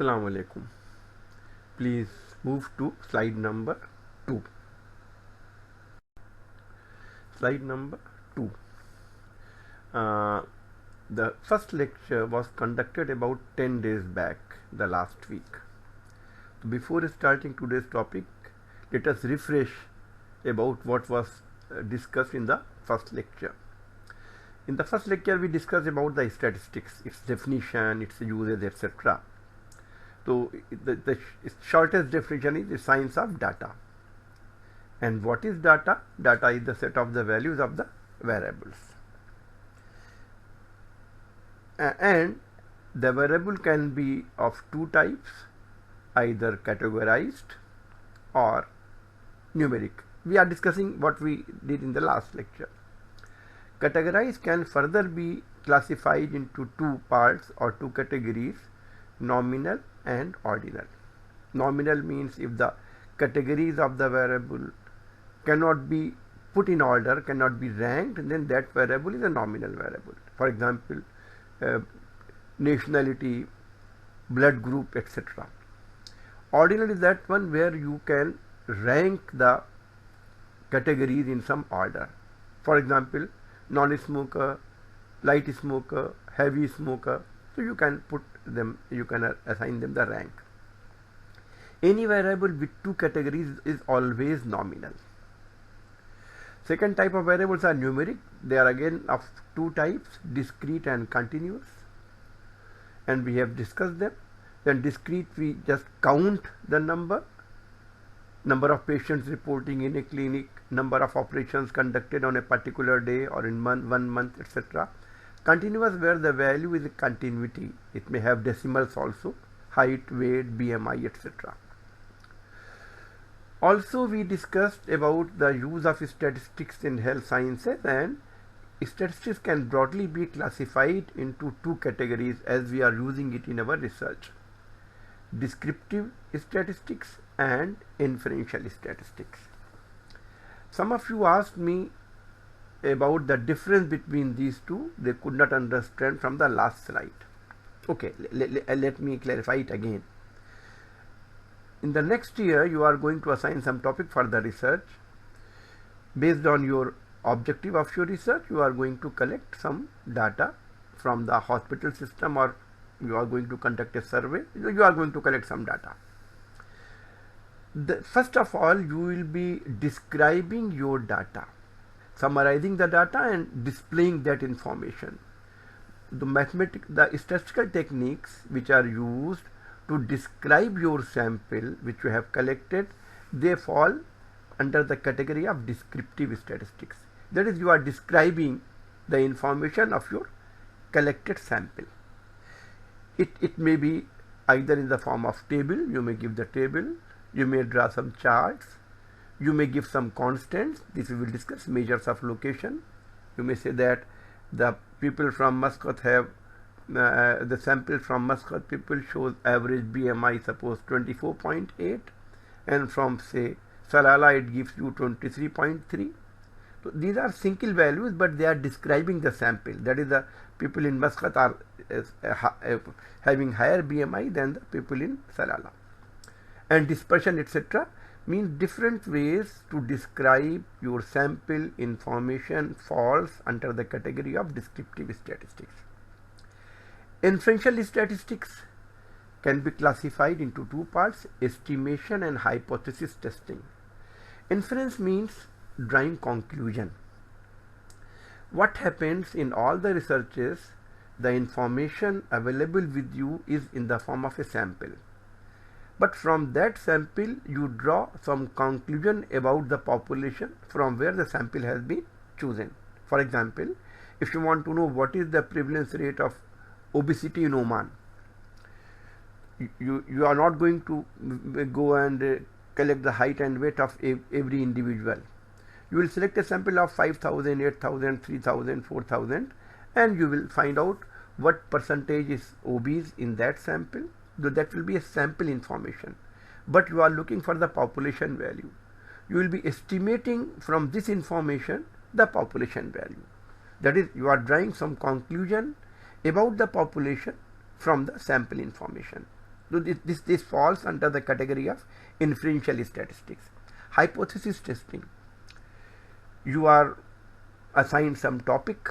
Assalamu alaikum. Please move to slide number 2. Slide number 2. Uh, the first lecture was conducted about 10 days back, the last week. So before starting today's topic, let us refresh about what was discussed in the first lecture. In the first lecture, we discussed about the statistics, its definition, its uses, etc. So the shortest definition is the science of data. And what is data? Data is the set of the values of the variables. And the variable can be of two types, either categorized or numeric. We are discussing what we did in the last lecture. Categorized can further be classified into two parts or two categories, nominal and ordinal. Nominal means if the categories of the variable cannot be put in order, cannot be ranked, then that variable is a nominal variable. For example, nationality, blood group, etc. Ordinal is that one where you can rank the categories in some order. For example, non-smoker, light smoker, heavy smoker. So you can put them, you can assign them the rank. Any variable with two categories is always nominal. Second type of variables are numeric. They are again of two types, discrete and continuous. And we have discussed them. Then discrete, we just count the number of patients reporting in a clinic, number of operations conducted on a particular day or in 1 month, etc. Continuous, where the value is a continuity. It may have decimals also, height, weight, BMI, etc. Also, we discussed about the use of statistics in health sciences, and statistics can broadly be classified into two categories as we are using it in our research: descriptive statistics and inferential statistics. Some of you asked me about the difference between these two. They could not understand from the last slide. Okay, let me clarify it again. In the next year, you are going to assign some topic for the research. Based on your objective of your research, you are going to collect some data from the hospital system, or you are going to conduct a survey. You are going to collect some data. First of all, you will be describing your data, summarizing the data and displaying that information. The statistical techniques which are used to describe your sample which you have collected, they fall under the category of descriptive statistics. That is, you are describing the information of your collected sample. It may be either in the form of table. You may give the table, you may draw some charts, you may give some constants. This we will discuss. Measures of location. You may say that the people from Muscat have the sample from Muscat people shows average BMI suppose 24.8, and from say Salalah it gives you 23.3. So these are single values, but they are describing the sample. That is, the people in Muscat are having higher BMI than the people in Salalah. And dispersion, etc., means different ways to describe your sample information falls under the category of descriptive statistics. Inferential statistics can be classified into two parts: estimation and hypothesis testing. Inference means drawing conclusion. What happens in all the researches, the information available with you is in the form of a sample. But from that sample, you draw some conclusion about the population from where the sample has been chosen. For example, if you want to know what is the prevalence rate of obesity in Oman, you are not going to go and collect the height and weight of every individual. You will select a sample of 5,000, 8,000, 3,000, 4,000, and you will find out what percentage is obese in that sample. That will be a sample information, but you are looking for the population value. You will be estimating from this information the population value. That is, you are drawing some conclusion about the population from the sample information. So this falls under the category of inferential statistics. Hypothesis testing. You are assigned some topic,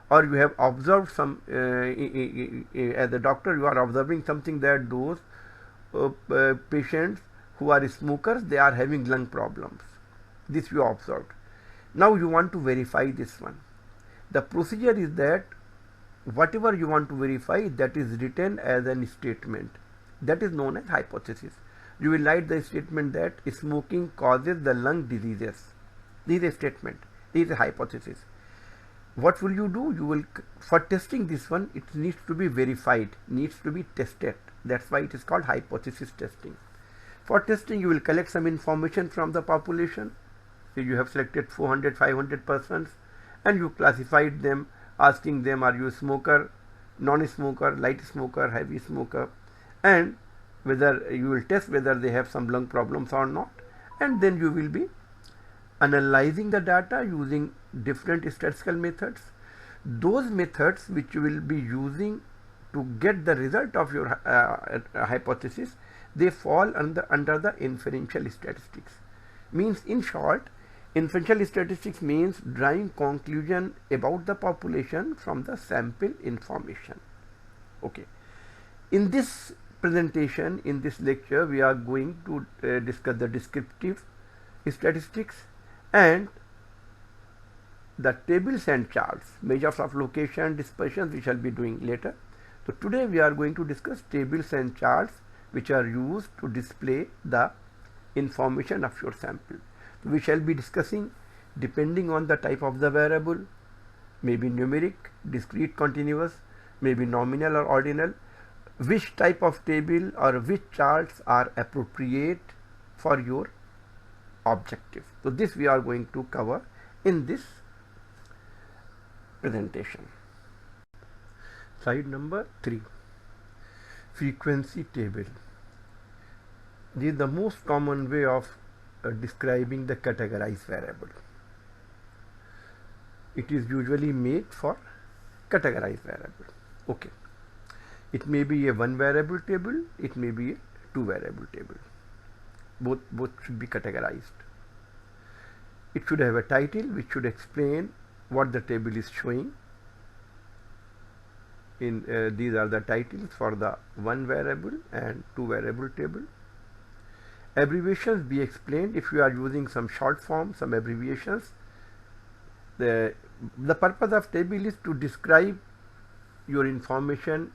or you have observed some as a doctor you are observing something, that those patients who are smokers, they are having lung problems. This you observed. Now you want to verify this one. The procedure is that whatever you want to verify, that is written as a statement. That is known as hypothesis. You will write the statement that smoking causes the lung diseases. This is a statement. This is a hypothesis. What will you do? You will, for testing this one, it needs to be verified, needs to be tested. That's why it is called hypothesis testing. For testing, you will collect some information from the population. So you have selected 400, 500 persons, and you classified them, asking them, are you a smoker, non-smoker, light smoker, heavy smoker, and whether you will test whether they have some lung problems or not. And then you will be analyzing the data using different statistical methods. Those methods which you will be using to get the result of your hypothesis, they fall under the inferential statistics. Means, in short, inferential statistics means drawing conclusion about the population from the sample information. Okay. In this presentation, in this lecture, we are going to discuss the descriptive statistics and the tables and charts, measures of location, dispersion, we shall be doing later. So today we are going to discuss tables and charts which are used to display the information of your sample. So we shall be discussing, depending on the type of the variable, maybe numeric, discrete, continuous, maybe nominal or ordinal, which type of table or which charts are appropriate for your objective. So this we are going to cover in this presentation. Slide number 3, frequency table. This is the most common way of describing the categorized variable. It is usually made for categorized variable. Okay. It may be a one variable table, it may be a two variable table. Both should be categorized. It should have a title which should explain what the table is showing. These are the titles for the one variable and two variable table. Abbreviations be explained. If you are using some short form, some abbreviations, the purpose of table is to describe your information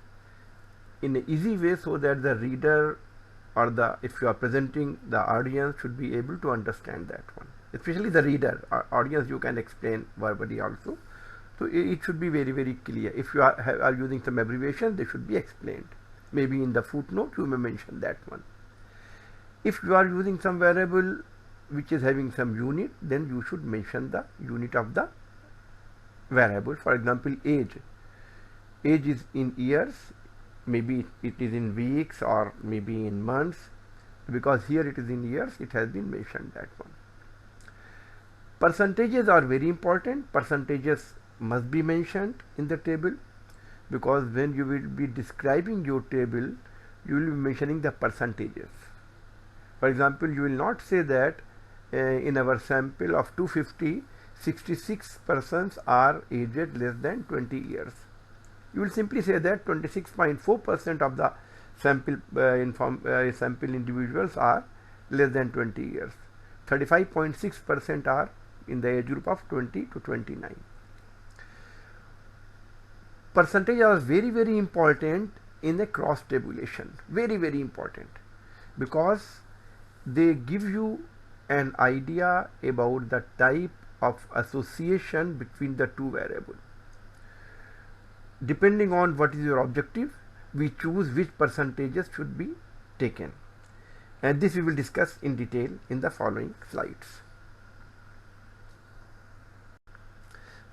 in an easy way, so that the reader or if you are presenting, the audience should be able to understand that one. Especially the reader, audience you can explain verbally also. So it should be very, very clear. If you are using some abbreviation, they should be explained. Maybe in the footnote you may mention that one. If you are using some variable which is having some unit, then you should mention the unit of the variable. For example, age. Age is in years, maybe it is in weeks or maybe in months. Because here it is in years, it has been mentioned that one. Percentages are very important. Percentages must be mentioned in the table, because when you will be describing your table, you will be mentioning the percentages. For example, you will not say that in our sample of 250, 66 persons are aged less than 20 years. You will simply say that 26.4% of the sample individuals are less than 20 years. 35.6% are in the age group of 20 to 29. Percentages are very, very important in a cross tabulation. Very, very important, because they give you an idea about the type of association between the two variables. Depending on what is your objective, we choose which percentages should be taken, and this we will discuss in detail in the following slides.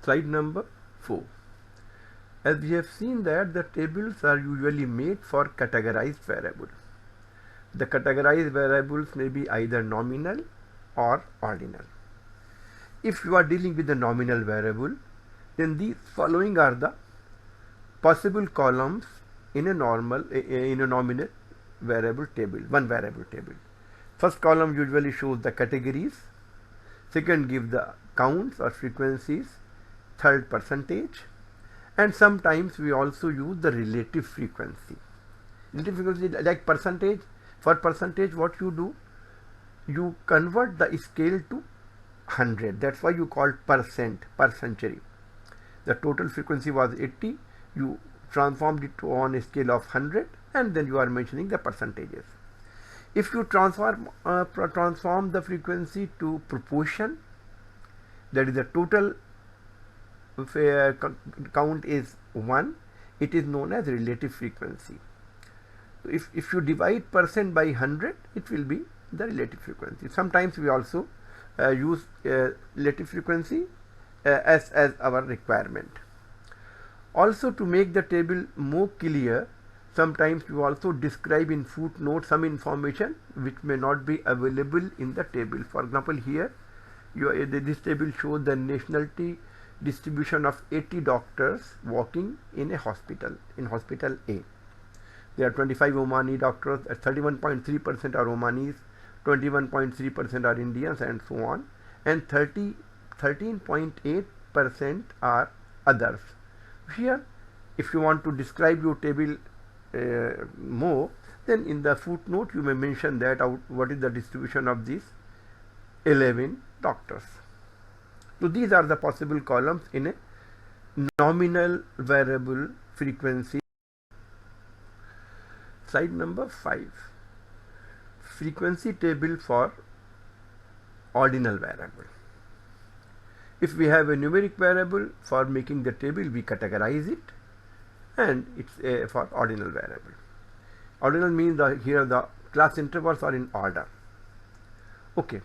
Slide number 4. As we have seen that the tables are usually made for categorized variables. The categorized variables may be either nominal or ordinal. If you are dealing with the nominal variable, then these following are the possible columns in a nominal variable table, one variable table. First column usually shows the categories, second gives the counts or frequencies, third percentage, and sometimes we also use the relative frequency. Relative frequency like percentage. For percentage, what you do, you convert the scale to 100. That's why you call percent per century. The total frequency was 80. You transformed it to on a scale of 100, and then you are mentioning the percentages. If you transform the frequency to proportion, that is the total count is 1, it is known as relative frequency. If you divide percent by 100, it will be the relative frequency. Sometimes we also use relative frequency as our requirement. Also, to make the table more clear, sometimes we also describe in footnote some information which may not be available in the table. For example, here this table shows the nationality distribution of 80 doctors working in a hospital, in hospital A. There are 25 Omani doctors, 31.3% are Omanis, 21.3% are Indians, and so on, and 13.8% are others. Here, if you want to describe your table more, then in the footnote you may mention that what is the distribution of these 11 doctors. So these are the possible columns in a nominal variable frequency. Slide number 5. Frequency table for ordinal variable. If we have a numeric variable, for making the table we categorize it, and it's for ordinal variable. Ordinal means here the class intervals are in order. Okay.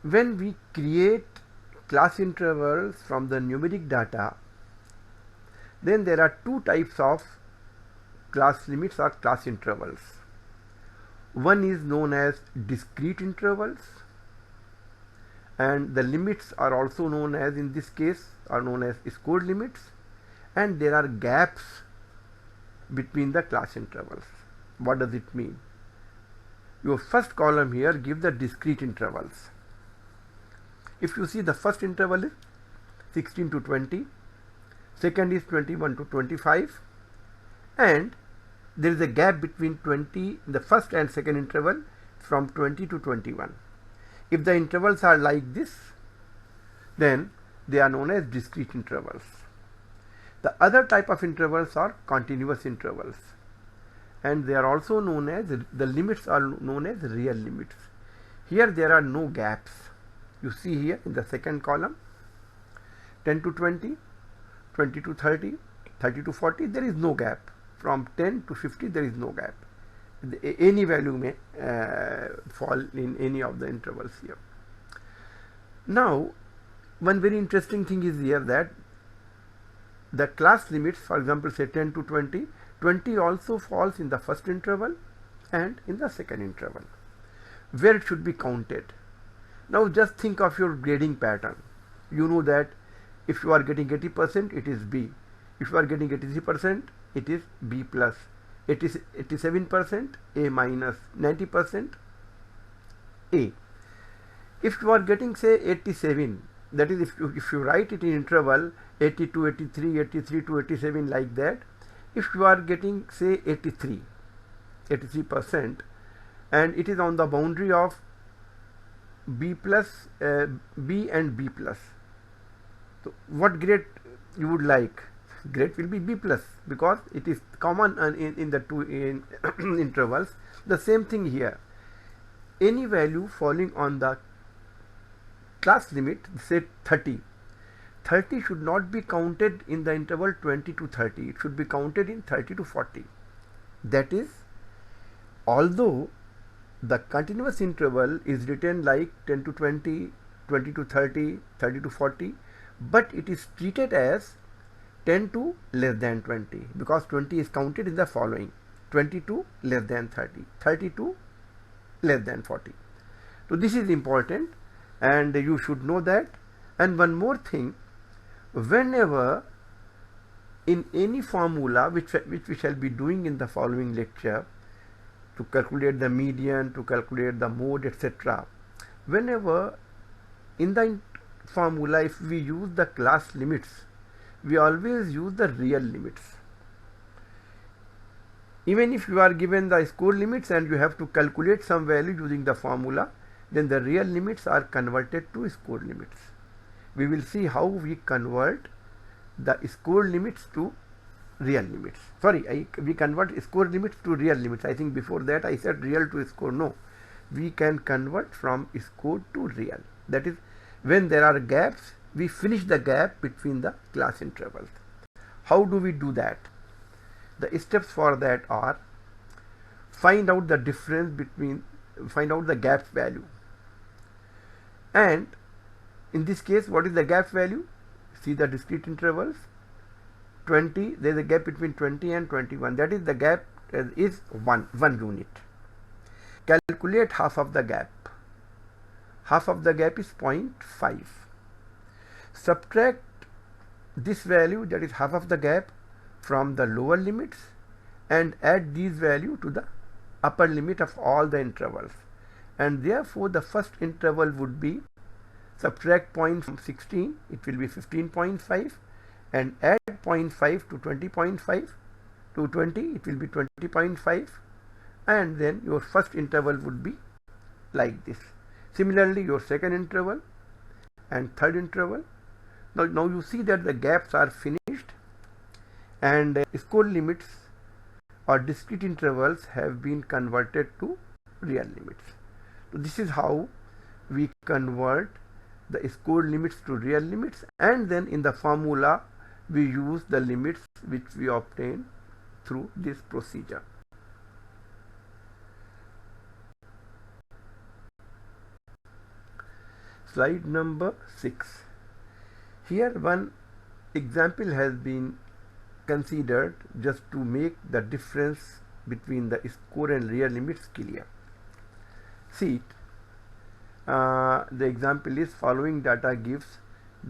When we create class intervals from the numeric data, then there are two types of class limits or class intervals. One is known as discrete intervals, and the limits are also known as, in this case, are known as scored limits, and there are gaps between the class intervals. What does it mean? Your first column here gives the discrete intervals. If you see, the first interval is 16 to 20, second is 21 to 25, and there is a gap between 20, the first and second interval, from 20 to 21. If the intervals are like this, then they are known as discrete intervals. The other type of intervals are continuous intervals, and they are also known as, the limits are known as real limits. Here there are no gaps. You see here in the second column, 10 to 20, 20 to 30, 30 to 40, there is no gap. From 10 to 50, there is no gap. Any value may fall in any of the intervals here. Now, one very interesting thing is here that the class limits, for example, say 10 to 20, 20 also falls in the first interval and in the second interval, where it should be counted. Now, just think of your grading pattern. You know that if you are getting 80%, it is B. If you are getting 83%, it is B plus. 87%, A minus. 90%, A. If you are getting, say, 87, that is, if you write it in interval 80 to 83, 83 to 87, like that, if you are getting, say, 83%, and it is on the boundary of B plus, B and B plus. So what grade you would like? Grade will be B plus, because it is common in the two intervals. The same thing here. Any value falling on the class limit, say 30, 30 should not be counted in the interval 20 to 30. It should be counted in 30 to 40. That is, although the continuous interval is written like 10 to 20, 20 to 30, 30 to 40, but it is treated as 10 to less than 20, because 20 is counted in the following: 20 to less than 30, 30 to less than 40. So this is important, and you should know that. And one more thing, whenever in any formula which we shall be doing in the following lecture, to calculate the median, to calculate the mode, etc., whenever in the formula if we use the class limits, we always use the real limits. Even if you are given the score limits and you have to calculate some value using the formula, then the real limits are converted to score limits. We will see how we convert the score limits to real limits. Sorry, we convert score limits to real limits. I think before that I said real to score. No, we can convert from score to real. That is, when there are gaps, we finish the gap between the class intervals. How do we do that? The steps for that are: find out the difference between, find out the gap value, and in this case, what is the gap value? See the discrete intervals. 20, there is a gap between 20 and 21. That is, the gap is 1 unit. Calculate half of the gap. Half of the gap is 0.5. Subtract this value, that is half of the gap, from the lower limits and add these value to the upper limit of all the intervals. And therefore, the first interval would be subtract 0.16, it will be 15.5, and add 0.5 to 20.5 to 20, it will be 20.5, and then your first interval would be like this. Similarly, your second interval and third interval. Now you see that the gaps are finished and score limits or discrete intervals have been converted to real limits. So this is how we convert the score limits to real limits, and then in the formula we use the limits which we obtain through this procedure. Slide number 6. Here one example has been considered just to make the difference between the score and real limits clear. See it. The example is: following data gives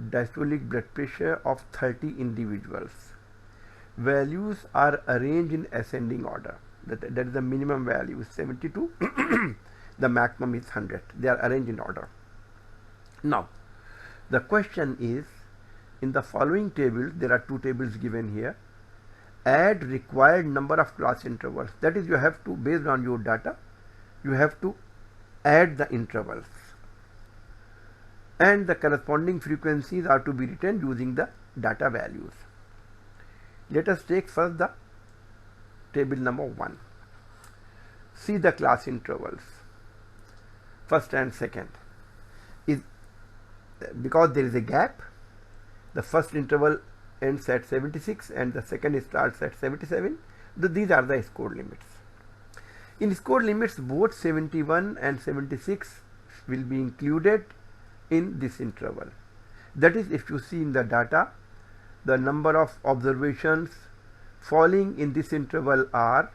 diastolic blood pressure of 30 individuals. Values are arranged in ascending order. That is the minimum value is 72. The maximum is 100. They are arranged in order. Now, the question is, in the following table, there are two tables given here. Add required number of class intervals. That is, you have to, based on your data, you have to add the intervals, and the corresponding frequencies are to be written using the data values. Let us take first the table number 1. See the class intervals, first and second. Is because there is a gap, the first interval ends at 76 and the second starts at 77. These are the score limits. In score limits, both 71 and 76 will be included in this interval. That is, if you see in the data, the number of observations falling in this interval are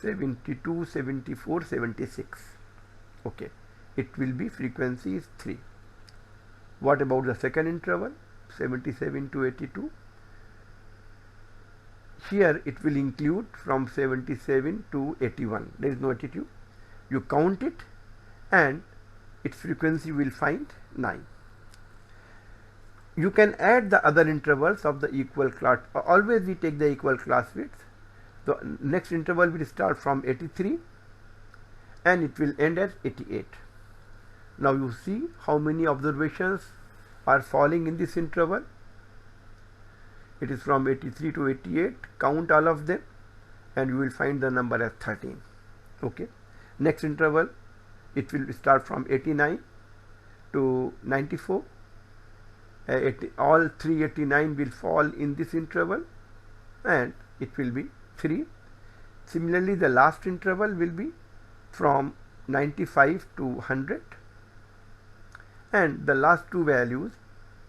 72, 74, 76. Okay, it will be frequency is 3. What about the second interval, 77 to 82? Here it will include from 77 to 81. There is no 82. You count it and its frequency will find 9. You can add the other intervals of the equal class. Always we take the equal class width. The next interval will start from 83 and it will end at 88. Now you see how many observations are falling in this interval. It is from 83 to 88. Count all of them and you will find the number as 13. Okay. Next interval, it will start from 89 to 94. All 389 will fall in this interval and it will be 3. Similarly, the last interval will be from 95 to 100, and the last two values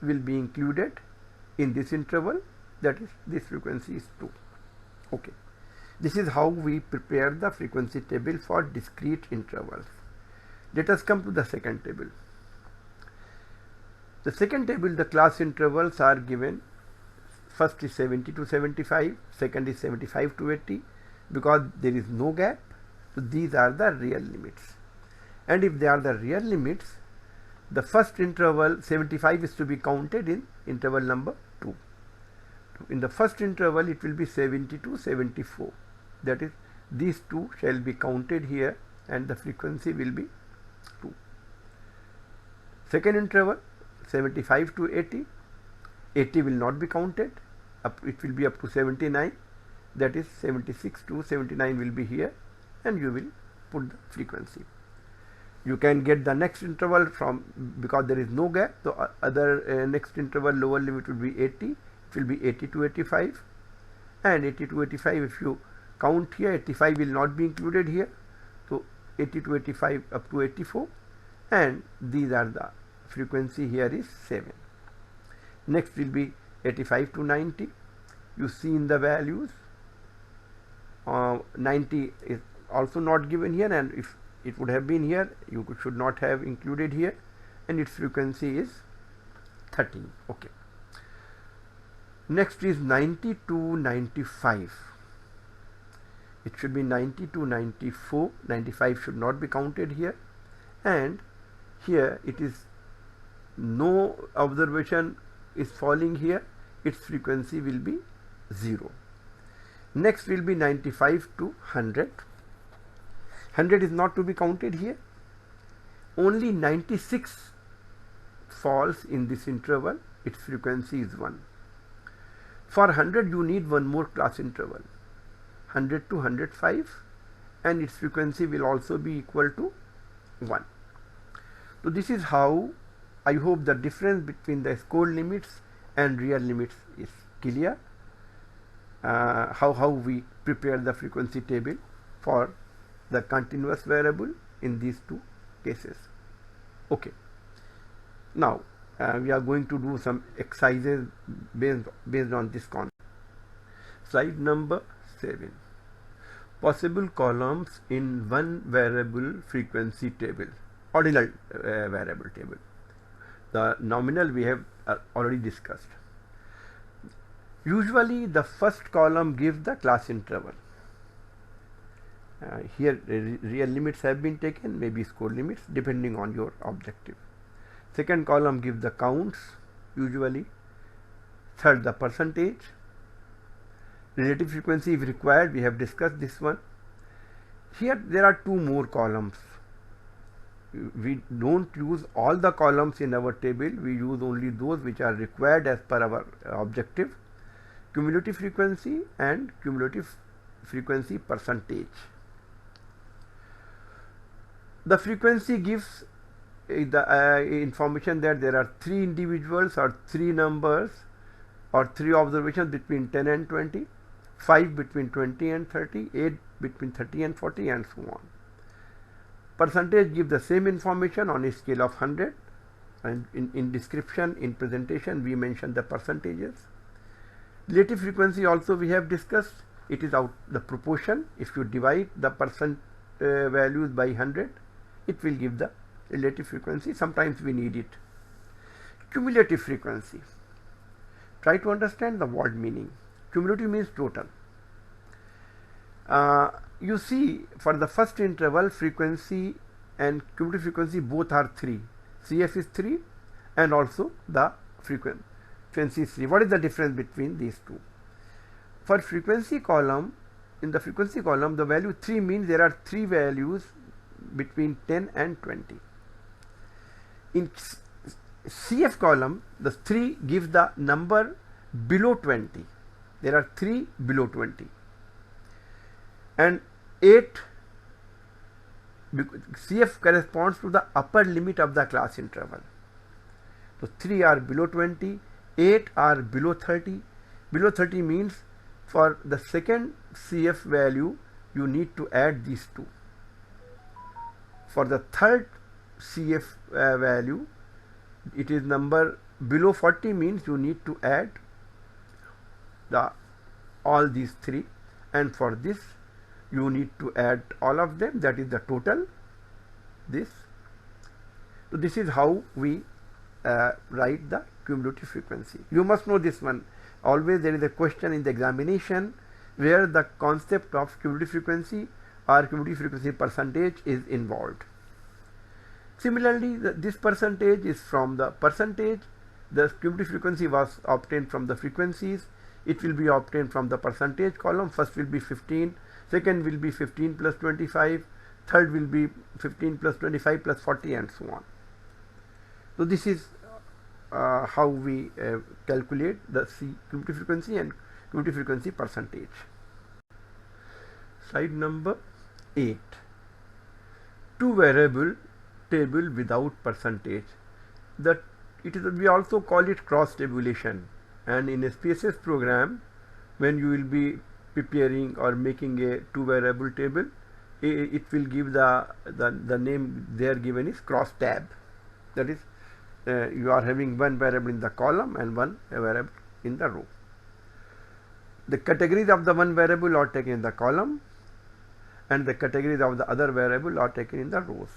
will be included in this interval, that is, this frequency is 2. Okay. This is how we prepare the frequency table for discrete intervals. Let us come to the second table. The second table, the class intervals are given first is 70 to 75, second is 75 to 80, because there is no gap. So these are the real limits, and if they are the real limits, the first interval 75 is to be counted in interval number 2. In the first interval it will be 70 to 74, that is these two shall be counted here and the frequency will be 2. Second interval 75 to 80, 80 will not be counted, it will be up to 79, that is 76 to 79 will be here, and you will put the frequency. You can get the next interval from, because there is no gap, the other next interval lower limit will be 80, it will be 80 to 85, and 80 to 85 if you count here, 85 will not be included here, so 80 to 85 up to 84, and these are the frequency here is 7. Next will be 85 to 90, you see in the values 90 is also not given here, and if it would have been here you should not have included here, and its frequency is 13. Okay. Next is 90 to 95, it should be 90 to 94, 95 should not be counted here, and here it is no observation is falling here, its frequency will be 0. Next will be 95 to 100, 100 is not to be counted here, only 96 falls in this interval, its frequency is 1. For 100 you need one more class interval, 100 to 105, and its frequency will also be equal to 1. So this is how, I hope the difference between the scored limits and real limits is clear, how we prepare the frequency table for the continuous variable in these two cases. Okay. Now we are going to do some exercises based on this concept. Slide number 7. Possible columns in one variable frequency table, ordinal variable table. The nominal we have already discussed. Usually the first column gives the class interval. Here real limits have been taken, maybe score limits depending on your objective. Second column gives the counts usually. Third, the percentage. Relative frequency if required, we have discussed this one. Here there are two more columns. We don't use all the columns in our table, we use only those which are required as per our objective. Cumulative frequency and cumulative frequency percentage. The frequency gives the information that there are 3 individuals or 3 numbers or 3 observations between 10 and 20, 5 between 20 and 30, 8 between 30 and 40, and so on. Percentage gives the same information on a scale of 100, and in description, in presentation we mention the percentages. Relative frequency also we have discussed, it is out the proportion. If you divide the percent values by 100, it will give the relative frequency. Sometimes we need it. Cumulative frequency. Try to understand the word meaning. Cumulative means total. You see, for the first interval, frequency and cumulative frequency both are 3. CF is 3 and also the frequency is 3. What is the difference between these two? For frequency column, in the frequency column, the value 3 means there are 3 values between 10 and 20. In CF column, the 3 gives the number below 20. There are 3 below 20. And 8, CF corresponds to the upper limit of the class interval. So 3 are below 20, 8 are below 30. Below 30 means for the second CF value you need to add these two. For the third CF value, it is number below 40 means you need to add all these 3, and for this you need to add all of them, that is the total this. So this is how we write the cumulative frequency. You must know this one. Always there is a question in the examination where the concept of cumulative frequency or cumulative frequency percentage is involved. Similarly, this percentage is from the percentage. The cumulative frequency was obtained from the frequencies. It will be obtained from the percentage column. First will be 15, second will be 15 plus 25, third will be 15 plus 25 plus 40, and so on. So this is how we calculate the cumulative frequency and cumulative frequency percentage. Slide number 8. Two variable table without percentage. We also call it cross tabulation, and in a SPSS program, when you will be preparing or making a two variable table, it will give the name there given is cross tab. That is, you are having one variable in the column and one variable in the row. The categories of the one variable are taken in the column, and the categories of the other variable are taken in the rows.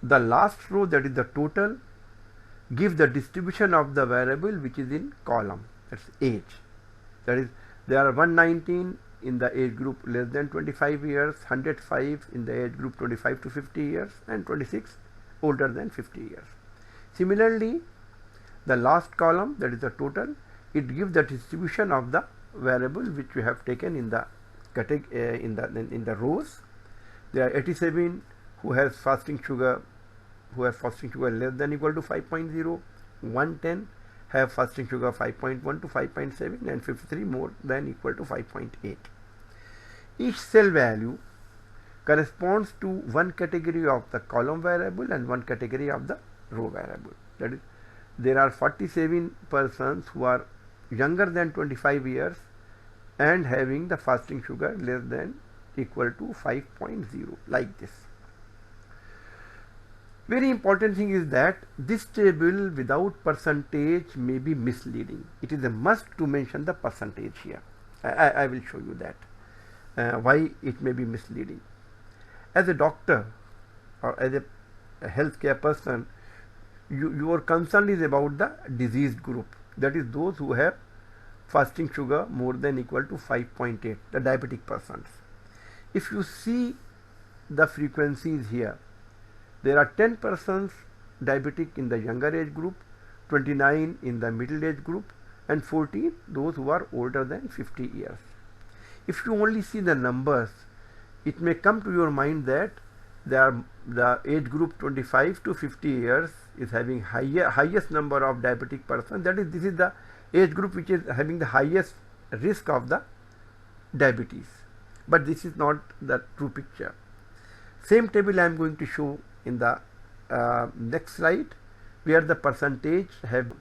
The last row, that is the total, gives the distribution of the variable which is in column, that's age. That is, there are 119 in the age group less than 25 years, 105 in the age group 25 to 50 years, and 26 older than 50 years. Similarly, the last column, that is the total, it gives the distribution of the variable which we have taken in the in the rows. There are 87 who has fasting sugar less than or equal to 5.0, 110 have fasting sugar 5.1 to 5.7, and 53 more than or equal to 5.8. Each cell value corresponds to one category of the column variable and one category of the row variable. That is, there are 47 persons who are younger than 25 years and having the fasting sugar less than or equal to 5.0, like this. Very important thing is that this table without percentage may be misleading. It is a must to mention the percentage here. I will show you that why it may be misleading. As a doctor or as a healthcare person, your concern is about the diseased group, that is those who have fasting sugar more than or equal to 5.8, the diabetic persons. If you see the frequencies here, there are 10 persons diabetic in the younger age group, 29 in the middle age group, and 14 those who are older than 50 years. If you only see the numbers, it may come to your mind that the age group 25 to 50 years is having highest number of diabetic persons. That is, this is the age group which is having the highest risk of the diabetes. But this is not the true picture. Same table I am going to show in the next slide, where the percentage have.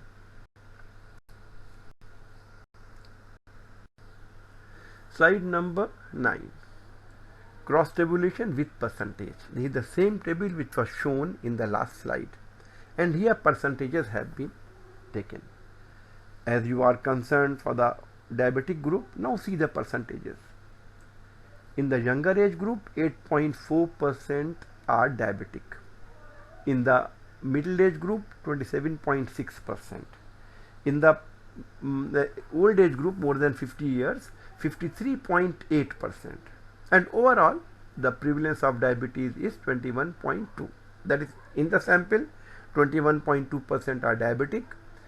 Slide number 9. Cross tabulation with percentage. This is the same table which was shown in the last slide, and here percentages have been taken. As you are concerned for the diabetic group, now see the percentages. In the younger age group, 8.4% are diabetic. In the middle age group, 27.6%. In the old age group, more than 50 years, 53.8%. And overall, the prevalence of diabetes is 21.2. That is, in the sample, 21.2% are diabetic,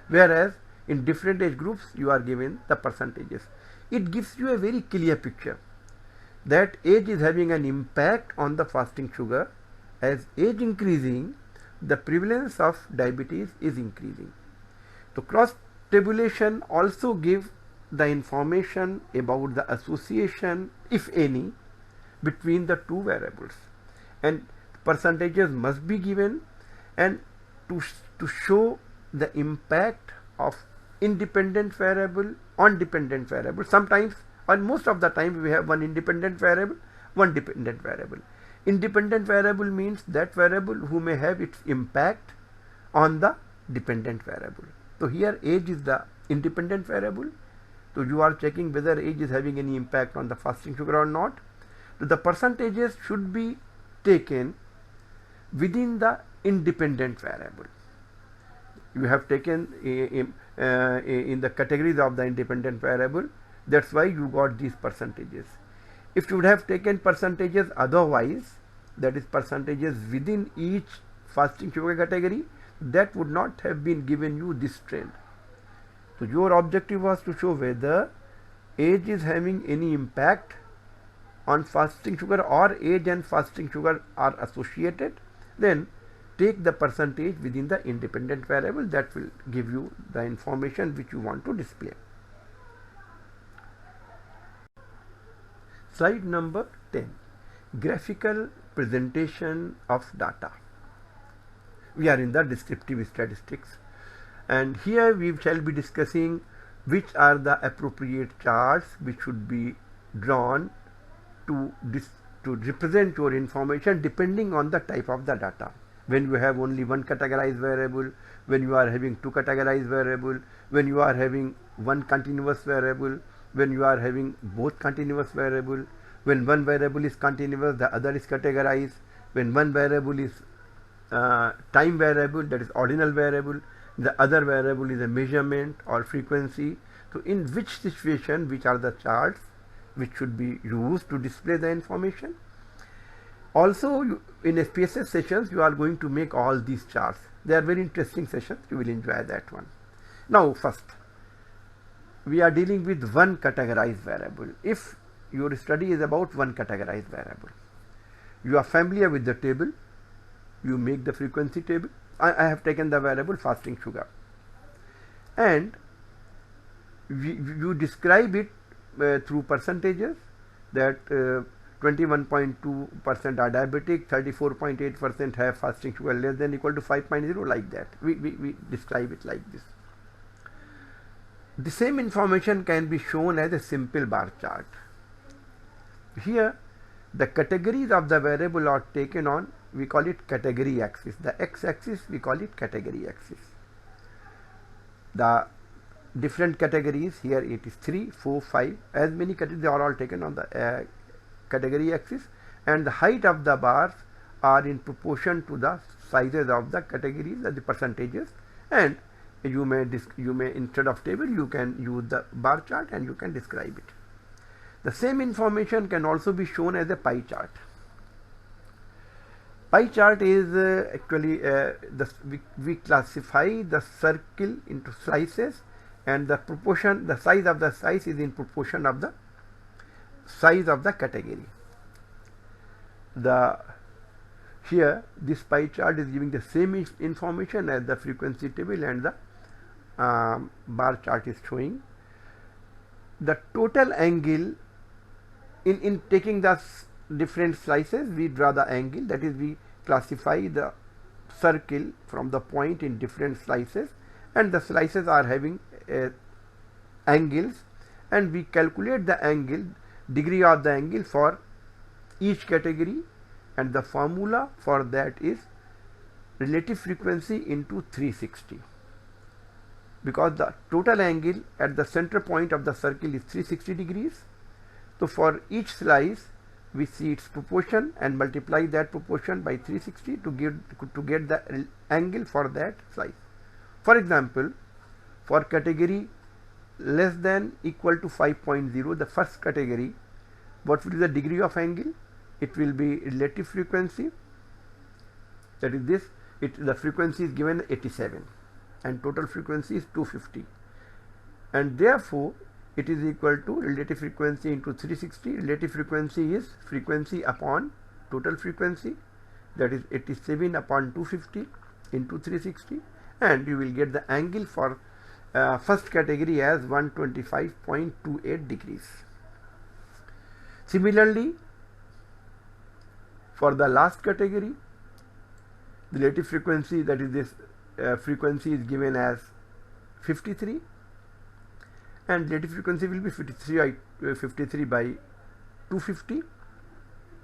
whereas in different age groups, you are given the percentages. It gives you a very clear picture that age is having an impact on the fasting sugar. As age increasing, the prevalence of diabetes is increasing. So cross tabulation also gives the information about the association, if any, between the two variables, and percentages must be given, and to show the impact of independent variable on dependent variable. Sometimes, or most of the time, we have one independent variable, one dependent variable. Independent variable means that variable who may have its impact on the dependent variable. So here age is the independent variable. So you are checking whether age is having any impact on the fasting sugar or not. So the percentages should be taken within the independent variable. You have taken in the categories of the independent variable. That's why you got these percentages. If you would have taken percentages otherwise, that is percentages within each fasting sugar category, that would not have been given you this trend. So your objective was to show whether age is having any impact on fasting sugar or age and fasting sugar are associated. Then take the percentage within the independent variable, that will give you the information which you want to display. Slide number 10, graphical presentation of data. We are in the descriptive statistics, and here we shall be discussing which are the appropriate charts which should be drawn to represent your information depending on the type of the data. When you have only one categorized variable, when you are having two categorized variable, when you are having one continuous variable, when you are having both continuous variable, when one variable is continuous, the other is categorized, when one variable is time variable, that is ordinal variable, the other variable is a measurement or frequency. So in which situation, which are the charts which should be used to display the information. Also, in SPSS sessions, you are going to make all these charts. They are very interesting sessions. You will enjoy that one. Now, first, we are dealing with one categorized variable. If your study is about one categorized variable, you are familiar with the table. You make the frequency table. I have taken the variable fasting sugar, and you describe it through percentages, that 21.2% are diabetic, 34.8% have fasting sugar less than equal to 5.0, like that. We describe it like this. The same information can be shown as a simple bar chart. Here, the categories of the variable are taken on, we call it category axis. The x-axis, we call it category axis. The different categories, here it is 3, 4, 5, as many categories, they are all taken on the category axis, and the height of the bars are in proportion to the sizes of the categories, the percentages, and you may instead of table, you can use the bar chart and you can describe it. The same information can also be shown as a pie chart. Pie chart is actually we classify the circle into slices, and the proportion, the size of the slice is in proportion of the size of the category. Here this pie chart is giving the same information as the frequency table, and the bar chart is showing the total angle. In taking the different slices, we draw the angle, that is, we classify the circle from the point in different slices, and the slices are having angles, and we calculate the angle, degree of the angle for each category, and the formula for that is relative frequency into 360, because the total angle at the center point of the circle is 360 degrees. So for each slice, we see its proportion and multiply that proportion by 360 to get the angle for that slice. For example, for category less than equal to 5.0, the first category, what will be the degree of angle? It will be relative frequency, that is this, the frequency is given 87 and total frequency is 250, and therefore it is equal to relative frequency into 360. Relative frequency is frequency upon total frequency, that is 87 upon 250 into 360, and you will get the angle for first category as 125.28 degrees. Similarly, for the last category, the relative frequency, that is this frequency is given as 53, and relative frequency will be 53 by 250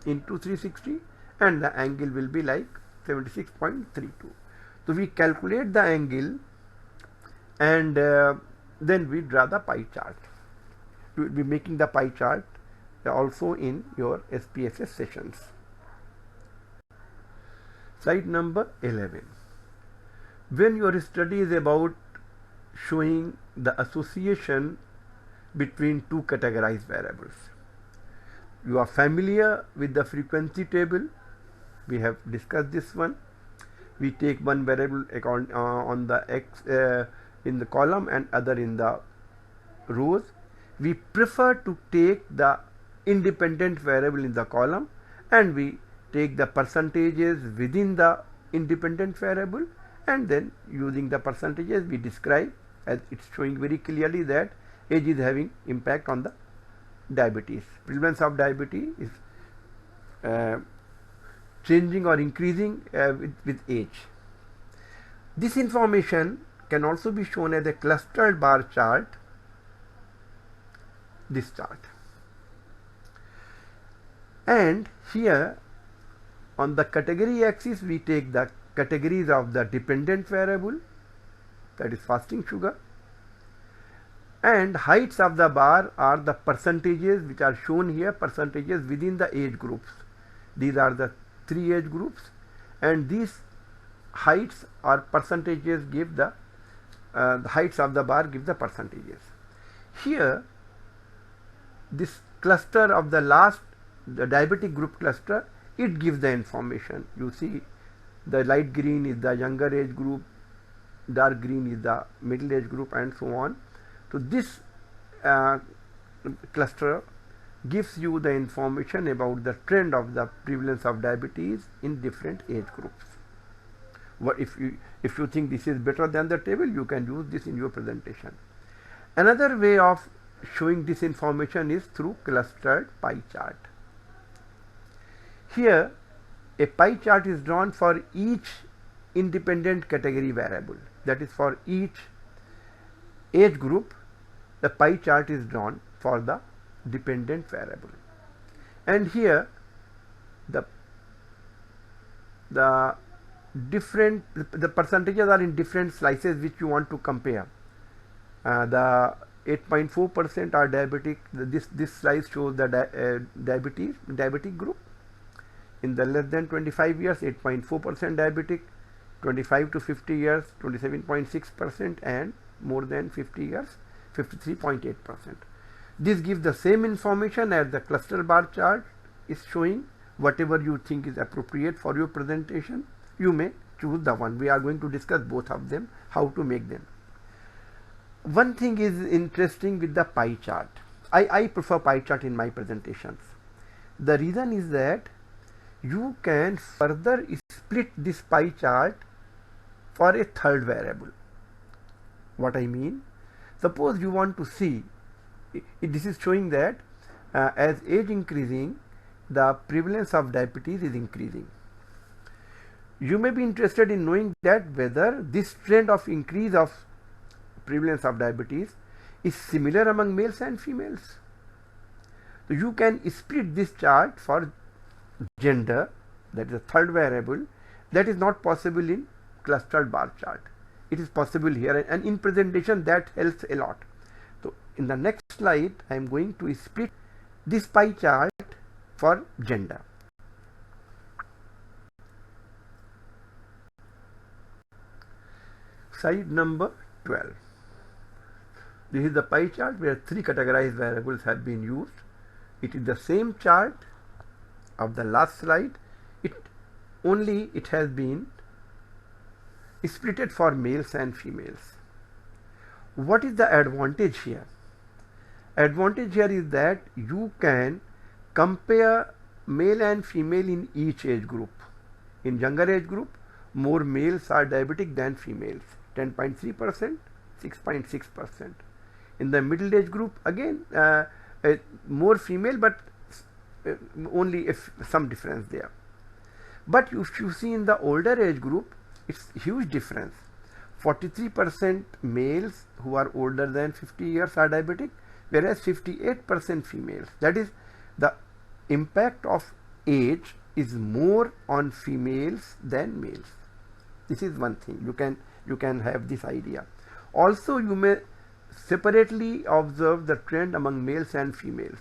into 360, and the angle will be like 76.32. So we calculate the angle, and then we draw the pie chart. You will be making the pie chart also in your SPSS sessions. Slide number 11. When your study is about showing the association between two categorized variables, you are familiar with the frequency table. We have discussed this one. We take one variable on the x in the column and other in the rows. We prefer to take the independent variable in the column, and we take the percentages within the independent variable, and then using the percentages we describe, as it's showing very clearly that age is having impact on the diabetes. Prevalence of diabetes is changing or increasing with age. This information can also be shown as a clustered bar chart, this chart. And here on the category axis we take the categories of the dependent variable, that is fasting sugar, and heights of the bar are the percentages which are shown here, percentages within the age groups. These are the 3 age groups, and these heights or percentages give the heights of the bar give the percentages. Here this cluster of the last, the diabetic group cluster, it gives the information. You see the light green is the younger age group, dark green is the middle age group, and so on. So this cluster gives you the information about the trend of the prevalence of diabetes in different age groups. What if you think this is better than the table, you can use this in your presentation. Another way of showing this information is through clustered pie chart. Here a pie chart is drawn for each independent category variable, that is for each age group the pie chart is drawn for the dependent variable, and here the percentages are in different slices which you want to compare. The 8.4% are diabetic. This slice shows the diabetic group. In the less than 25 years, 8.4% diabetic, 25 to 50 years, 27.6%, and more than 50 years, 53.8%. This gives the same information as the cluster bar chart is showing. Whatever you think is appropriate for your presentation, you may choose the one. We are going to discuss both of them, how to make them. One thing is interesting with the pie chart. I prefer pie chart in my presentations. The reason is that you can further split this pie chart for a third variable. What I mean, suppose you want to see, this is showing that as age increasing, the prevalence of diabetes is increasing. You may be interested in knowing that whether this trend of increase of prevalence of diabetes is similar among males and females. So you can split this chart for gender, that is a third variable. That is not possible in clustered bar chart. It is possible here, and in presentation that helps a lot. So in the next slide I am going to split this pie chart for gender. Slide number 12. This is the pie chart where 3 categorized variables have been used. It is the same chart of the last slide. It has been splitted for males and females. What is the advantage here? Advantage here is that you can compare male and female in each age group. In younger age group, more males are diabetic than females, 10.3%, 6.6%. In the middle age group, again more female, but only some difference there. But if you see in the older age group, it's huge difference. 43% males who are older than 50 years are diabetic, whereas 58% females. That is, the impact of age is more on females than males. This is one thing. You can have this idea. Also, you may separately observe the trend among males and females.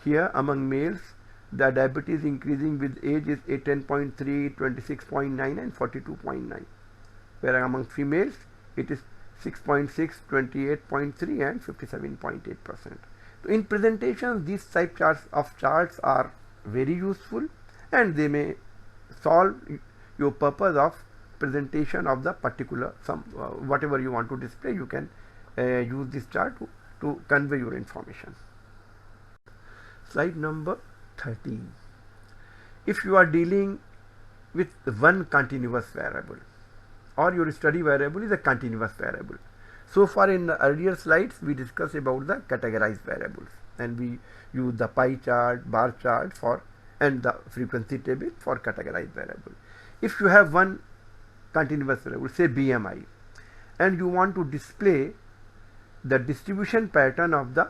Here among males, the diabetes increasing with age is 10.3, 26.9 and 42.9. where among females it is 6.6, 28.3 and 57.8%. So in presentations, these type of charts are very useful, and they may solve your purpose of presentation of the particular whatever you want to display. You can use this chart to convey your information. Slide number 13. If you are dealing with one continuous variable, or your study variable is a continuous variable. So far in the earlier slides we discussed about the categorized variables, and we use the pie chart, bar chart and the frequency table for categorized variable. If you have one continuous variable, say BMI, and you want to display the distribution pattern of the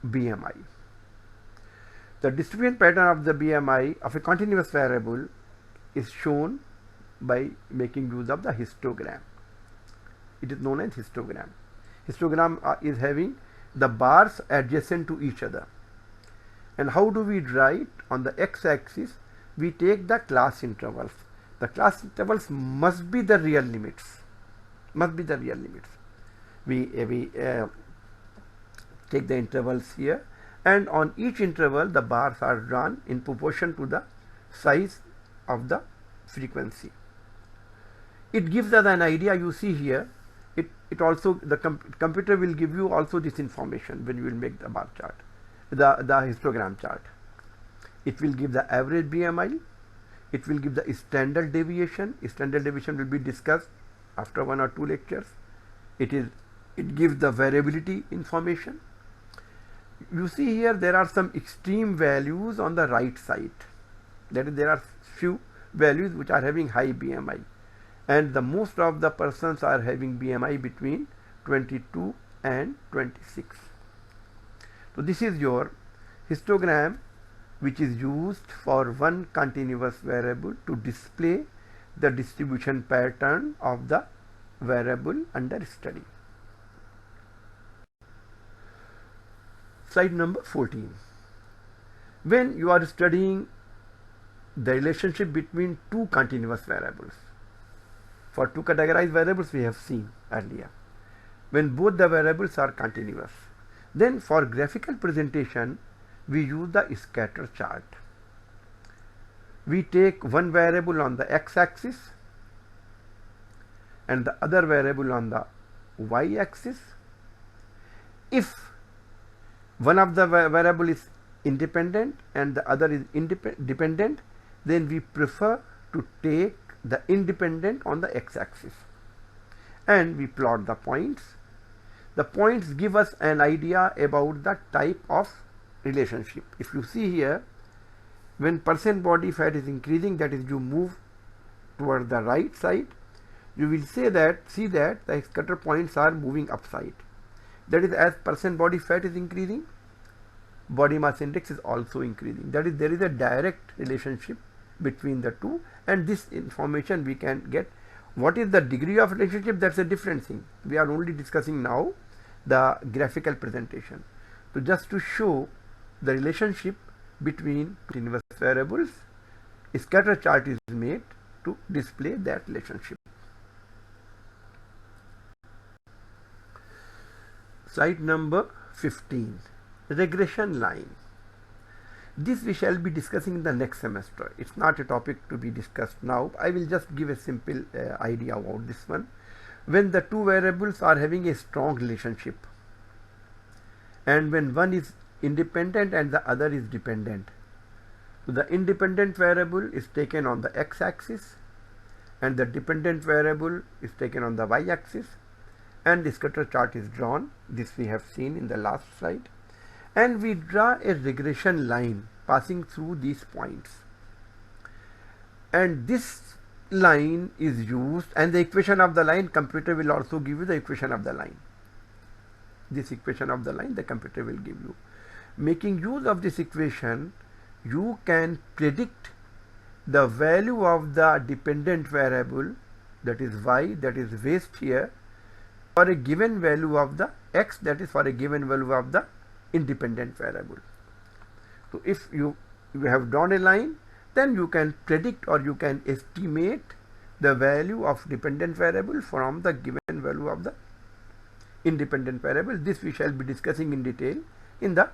BMI. The distribution pattern of the BMI of a continuous variable is shown by making use of the histogram. It is known as histogram. Histogram is having the bars adjacent to each other. And how do we write? On the x-axis, we take the class intervals. The class intervals must be the real limits. Must be the real limits. We take the intervals here, and on each interval the bars are drawn in proportion to the size of the frequency. It gives us an idea. You see here, it also, the computer will give you also this information when you will make the bar chart, the histogram chart. It will give the average BMI, it will give the standard deviation. Standard deviation will be discussed after 1 or 2 lectures. It gives the variability information. You see here there are some extreme values on the right side. That is, there are few values which are having high BMI, and the most of the persons are having BMI between 22 and 26. So this is your histogram, which is used for one continuous variable to display the distribution pattern of the variable under study. Slide number 14. When you are studying the relationship between two continuous variables, for two categorized variables we have seen earlier, when both the variables are continuous, then for graphical presentation we use the scatter chart. We take one variable on the x-axis and the other variable on the y-axis. If one of the variable is independent and the other is dependent, then we prefer to take the independent on the x-axis, and we plot the points. The points give us an idea about the type of relationship. If you see here, when percent body fat is increasing, that is, you move toward the right side, you will see that the scatter points are moving upside. That is, as percent body fat is increasing, body mass index is also increasing. That is, there is a direct relationship between the two, and this information we can get. What is the degree of relationship? That's a different thing. We are only discussing now the graphical presentation. So just to show the relationship between continuous variables, a scatter chart is made to display that relationship. Slide number 15, regression line. This we shall be discussing in the next semester. It's not a topic to be discussed now. I will just give a simple idea about this one. When the two variables are having a strong relationship, and when one is independent and the other is dependent, so the independent variable is taken on the x-axis and the dependent variable is taken on the y-axis, and the scatter chart is drawn. This we have seen in the last slide, and we draw a regression line passing through these points, and this line is used, and the equation of the line, computer will also give you the equation of the line. This equation of the line the computer will give you. Making use of this equation, you can predict the value of the dependent variable, that is y, that is waist here, for a given value of the x, that is for a given value of the independent variable. So if you have drawn a line, then you can predict or you can estimate the value of dependent variable from the given value of the independent variable. This we shall be discussing in detail in the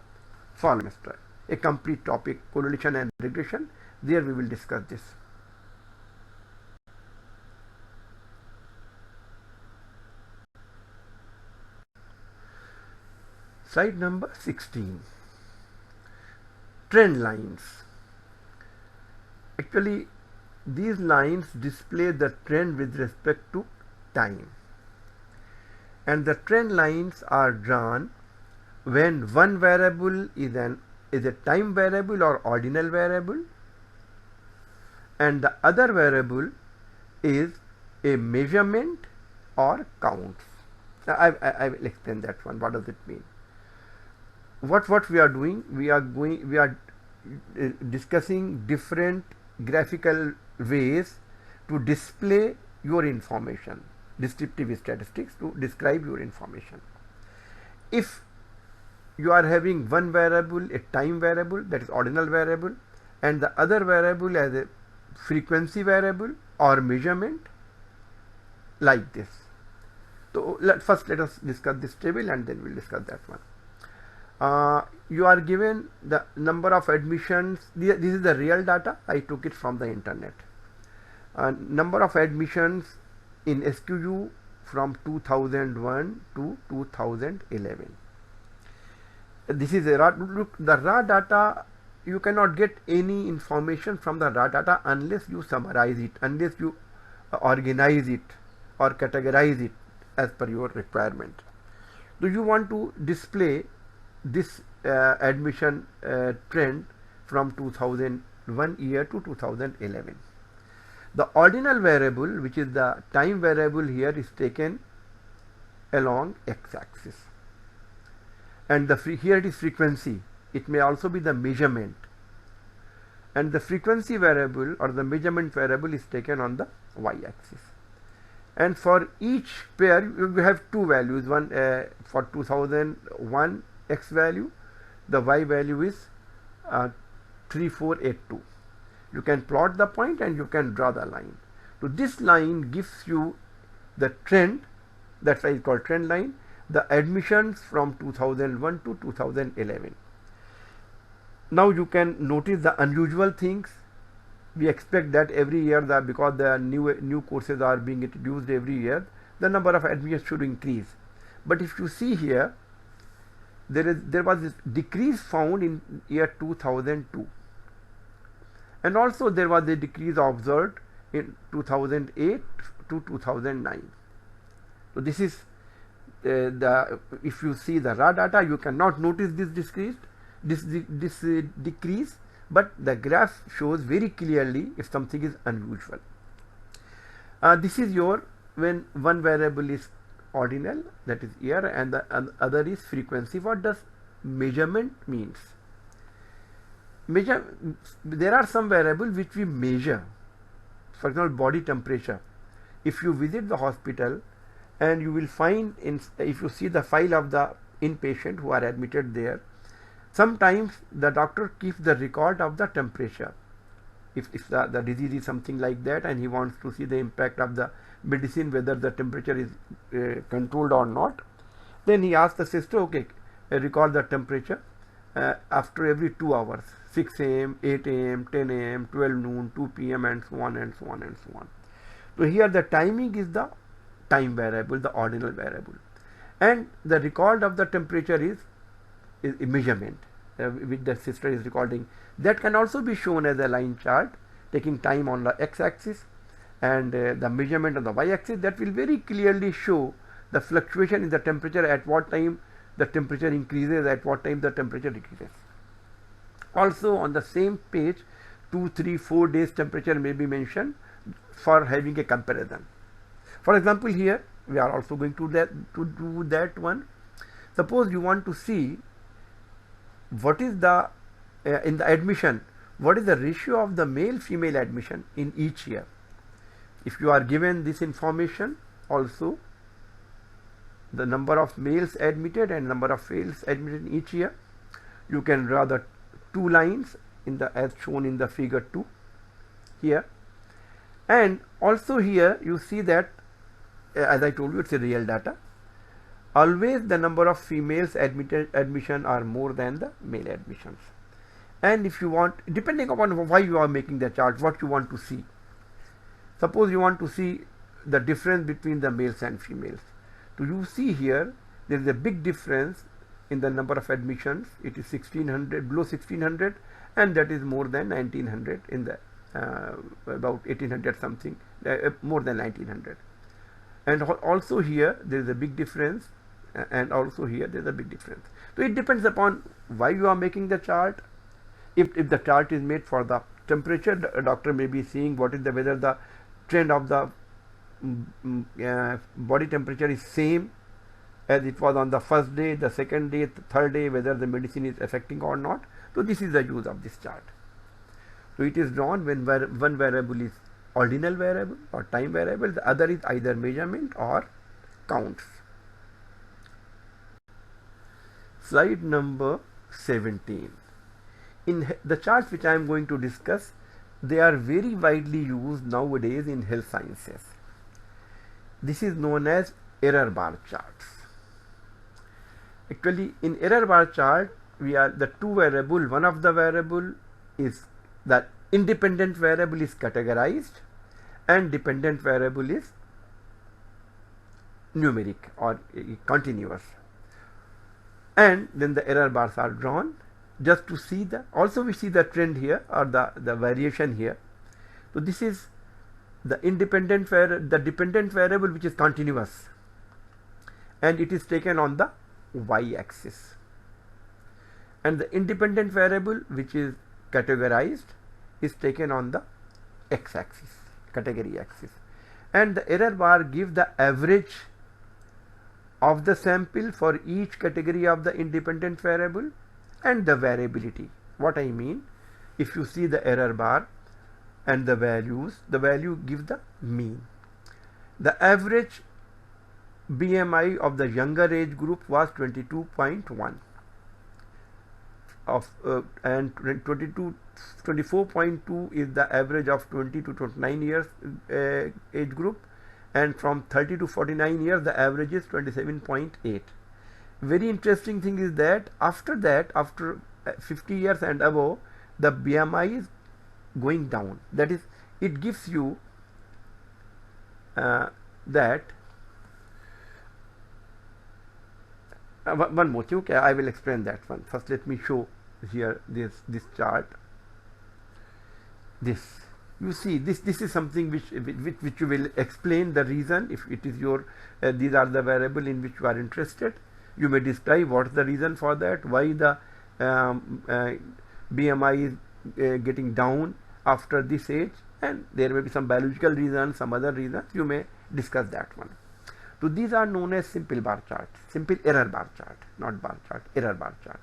fall semester. A complete topic, correlation and regression. There we will discuss this. Slide number 16. Trend lines. Actually, these lines display the trend with respect to time, and the trend lines are drawn when one variable is a time variable or ordinal variable, and the other variable is a measurement or counts. I will explain that one. What does it mean? What we are doing? We are discussing different graphical ways to display your information, descriptive statistics to describe your information. If you are having one variable, a time variable, that is ordinal variable, and the other variable as a frequency variable or measurement, like this. So first let us discuss this table and then we will discuss that one. You are given the number of admissions. This is the real data. I took it from the internet. Number of admissions in SQU from 2001 to 2011. This is a the raw data. You cannot get any information from the raw data unless you summarize it, unless you organize it or categorize it as per your requirement. Do you want to display this admission trend from 2001 year to 2011? The ordinal variable, which is the time variable here, is taken along x-axis, and here it is frequency. It may also be the measurement, and the frequency variable or the measurement variable is taken on the y-axis. And for each pair you have two values. One for 2001 x value, the y value is 3482. You can plot the point and you can draw the line. So this line gives you the trend. That's why it's called trend line. The admissions from 2001 to 2011. Now you can notice the unusual things. We expect that every year, because the new courses are being introduced every year, the number of admissions should increase. But if you see here, there was this decrease found in year 2002, and also there was a decrease observed in 2008 to 2009. So this is if you see the raw data, you cannot notice this decrease, but the graph shows very clearly if something is unusual. This is when one variable is ordinal, that is year, and the other is frequency. What does measurement means? There are some variables which we measure. For example, body temperature. If you visit the hospital and you will find, if you see the file of the inpatient who are admitted there, sometimes the doctor keeps the record of the temperature. If the disease is something like that and he wants to see the impact of the medicine, whether the temperature is controlled or not, then he asks the sister, okay, record the temperature after every 2 hours, 6 a.m., 8 a.m., 10 a.m., 12 noon, 2 p.m. and so on and so on and so on. So here the timing is the time variable, the ordinal variable, and the record of the temperature is a measurement which the sister is recording. That can also be shown as a line chart, taking time on the x-axis and the measurement on the y-axis. That will very clearly show the fluctuation in the temperature, at what time the temperature increases, at what time the temperature decreases. Also on the same page, 2, 3, 4 days temperature may be mentioned for having a comparison. For example, here we are also going to do that one. Suppose you want to see what is the in the admission, what is the ratio of the male female admission in each year. If you are given this information, also the number of males admitted and number of females admitted in each year, you can draw the two lines as shown in the figure 2 here, And also here you see that as I told you, it's a real data. Always the number of females admission are more than the male admissions. And if you want, depending upon why you are making the chart, what you want to see. Suppose you want to see the difference between the males and females. So you see here there is a big difference in the number of admissions. It is 1600, below 1600, and that is more than 1900 in the about 1800 something, more than 1900. And also here there is a big difference, and also here there is a big difference. So it depends upon why you are making the chart. If the chart is made for the temperature, the doctor may be seeing what is the whether the trend of the body temperature is same as it was on the first day, the second day, the third day, whether the medicine is affecting or not. So this is the use of this chart. So it is drawn when one variable is ordinal variable or time variable, the other is either measurement or counts. Slide number 17. In the charts which I am going to discuss, they are very widely used nowadays in health sciences. This is known as error bar charts. Actually, in error bar chart, we are the two variable. One of the variable is the independent variable is categorized, and dependent variable is numeric or continuous. And then the error bars are drawn just to see the, also we see the trend here or the variation here. So this is the dependent variable which is continuous, and it is taken on the y-axis, and the independent variable which is categorized is taken on the x-axis, category axis. And the error bar gives the average of the sample for each category of the independent variable and the variability. What I mean, if you see the error bar and the values, the value gives the mean. The average BMI of the younger age group was 22.1 of and 24.2 is the average of 20 to 29 years age group, and from 30 to 49 years the average is 27.8. Very interesting thing is that after 50 years and above, the BMI is going down. That is, it gives you that one more thing. Okay, I will explain that one. First let me show here this chart. This, you see, this is something which you will explain the reason. If it is your these are the variable in which you are interested, you may describe what is the reason for that, why the BMI is getting down after this age, and there may be some biological reasons, some other reasons. You may discuss that one. So these are known as simple bar chart, simple error bar chart, not bar chart, error bar chart.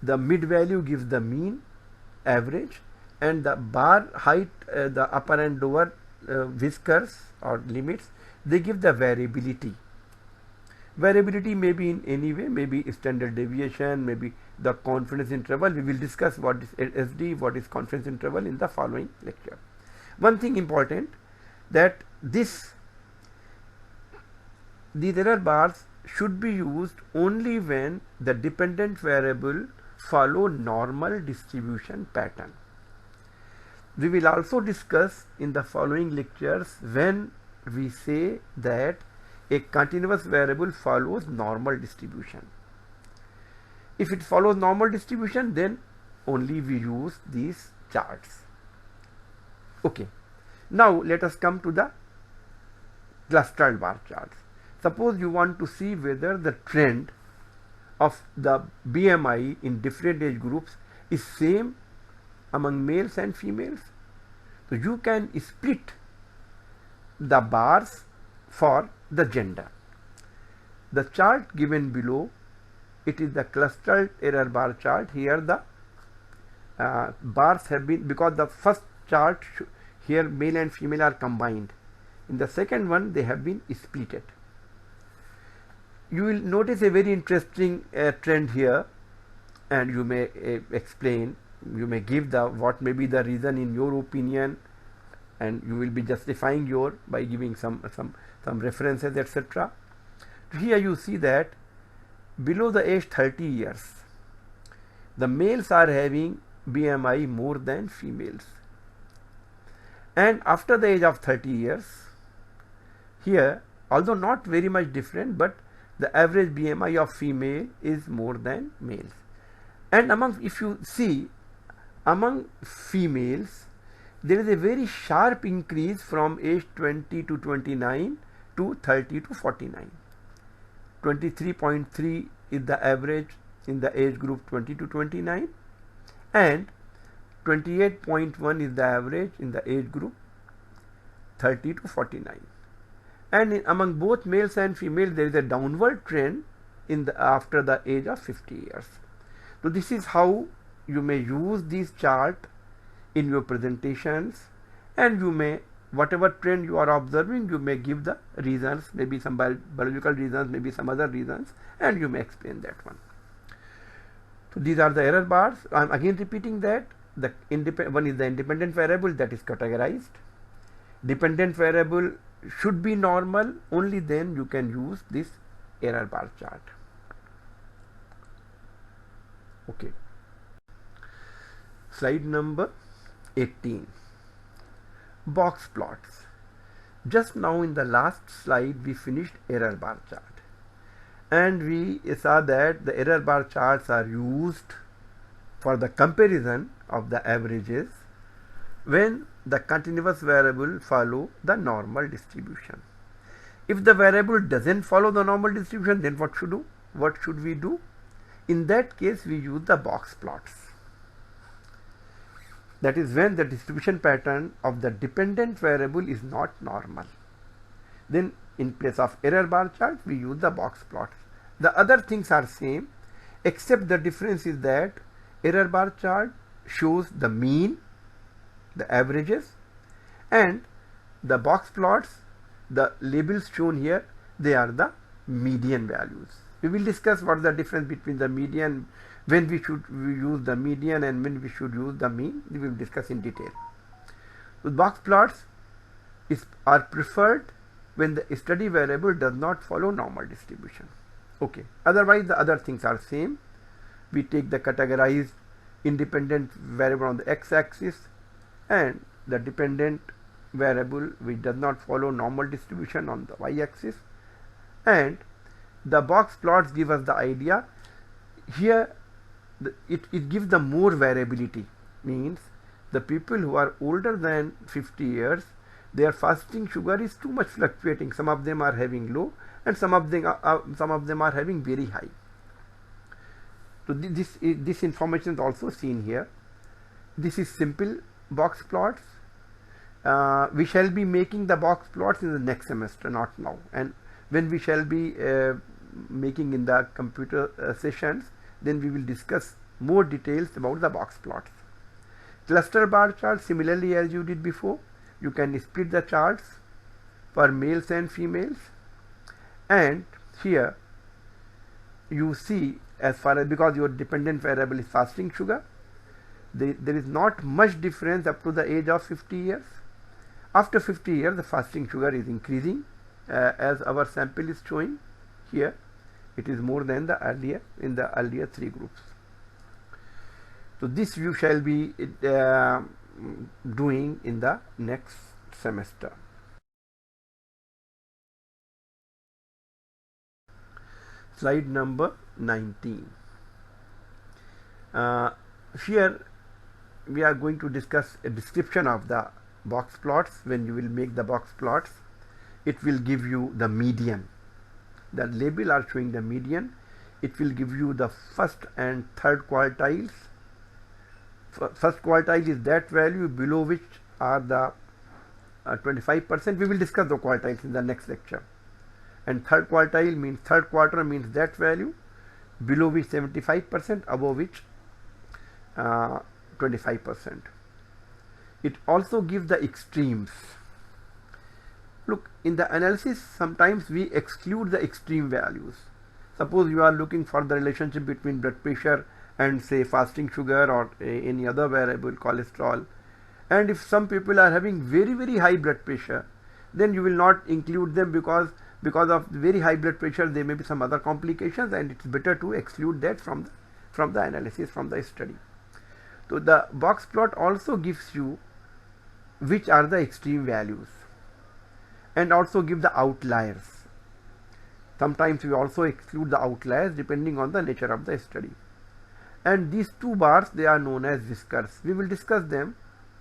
The mid value gives the mean, average, and the bar height, the upper and lower whiskers or limits, they give the variability. Variability may be in any way, maybe standard deviation, maybe the confidence interval. We will discuss what is SD, what is confidence interval in the following lecture. One thing important, that these error bars should be used only when the dependent variable follow normal distribution pattern. We will also discuss in the following lectures when we say that a continuous variable follows normal distribution. If it follows normal distribution, then only we use these charts. Okay. Now let us come to the clustered bar charts. Suppose you want to see whether the trend of the BMI in different age groups is same among males and females. So you can split the bars for the gender. The chart given below, it is the clustered error bar chart. Here the bars have been, because the first chart here male and female are combined. In the second one they have been splitted. You will notice a very interesting trend here, and you may explain, you may give the what may be the reason in your opinion and you will be justifying your by giving some references, etc. Here you see that below the age 30 years, the males are having BMI more than females, and after the age of 30 years, here, although not very much different, but the average BMI of female is more than males. And if you see, among females, there is a very sharp increase from age 20 to 29 to 30 to 49. 23.3 is the average in the age group 20 to 29, and 28.1 is the average in the age group 30 to 49. And among both males and females, there is a downward trend after the age of 50 years. So this is how you may use this chart in your presentations, and you may, whatever trend you are observing, you may give the reasons, maybe some biological reasons, maybe some other reasons, and you may explain that one. So these are the error bars. I am again repeating that one is the independent variable that is categorized. Dependent variable should be normal, only then you can use this error bar chart. Okay. Slide number 18. Box plots. Just now in the last slide we finished error bar chart, and we saw that the error bar charts are used for the comparison of the averages when the continuous variable follow the normal distribution. If the variable doesn't follow the normal distribution, then what should we do? In that case, we use the box plots. That is when the distribution pattern of the dependent variable is not normal. Then in place of error bar chart, we use the box plots. The other things are same, except the difference is that error bar chart shows the mean, the averages, and the box plots, the labels shown here, they are the median values. We will discuss what is the difference between the median, when we should use the median and when we should use the mean. We will discuss in detail. So box plots are preferred when the study variable does not follow normal distribution. Okay. Otherwise, the other things are same. We take the categorized independent variable on the x-axis, and the dependent variable which does not follow normal distribution on the y-axis, and the box plots give us the idea. Here it gives the more variability, means the people who are older than 50 years, their fasting sugar is too much fluctuating. Some of them are having low, and some of them are having very high. So this information is also seen here. This is simple box plots. We shall be making the box plots in the next semester, not now. And when we shall be making in the computer sessions, then we will discuss more details about the box plots. Cluster bar chart, similarly as you did before, you can split the charts for males and females, and here you see, as far as, because your dependent variable is fasting sugar, there is not much difference up to the age of 50 years. After 50 years, the fasting sugar is increasing, as our sample is showing here. It is more than the earlier three groups. So this you shall be doing in the next semester. Slide number 19. Here we are going to discuss a description of the box plots. When you will make the box plots, it will give you the median. The label are showing the median. It will give you the first and third quartiles. First quartile is that value below which are the 25%. We will discuss the quartiles in the next lecture. And third quartile means third quarter means that value below which 75%, above which 25%. It also gives the extremes. Look, in the analysis, sometimes we exclude the extreme values. Suppose you are looking for the relationship between blood pressure and say fasting sugar or any other variable, cholesterol, And if some people are having very high blood pressure, then you will not include them, because of very high blood pressure there may be some other complications, and it's better to exclude that from the analysis, from the study. So the box plot also gives you which are the extreme values, and also give the outliers. Sometimes we also exclude the outliers depending on the nature of the study. And these two bars, they are known as whiskers. We will discuss them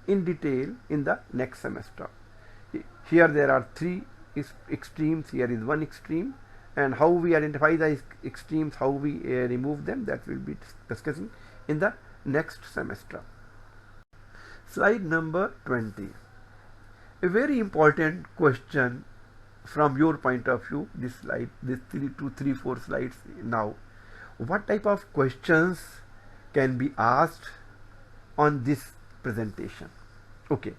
in detail in the next semester. Here there are three extremes, here is one extreme, and how we identify the extremes, how we remove them, that will be discussing in the next semester. Slide number 20. A very important question from your point of view, this slide, this 4 slides now. What type of questions can be asked on this presentation? Okay,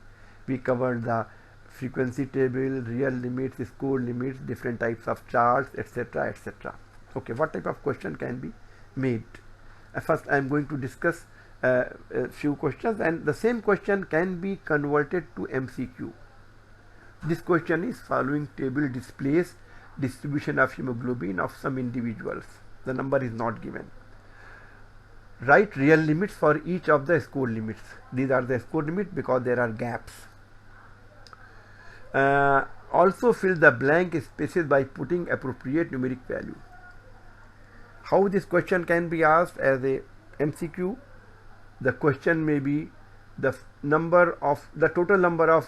we covered the frequency table, real limits, score limits, different types of charts, etc., etc. Okay, what type of question can be made? First I am going to discuss a few questions, and the same question can be converted to MCQ. This question is: following table displays distribution of hemoglobin of some individuals. The number is not given. Write real limits for each of the score limits. These are the score limits because there are gaps. Also fill the blank spaces by putting appropriate numeric value. How this question can be asked as a MCQ? The question may be the total number of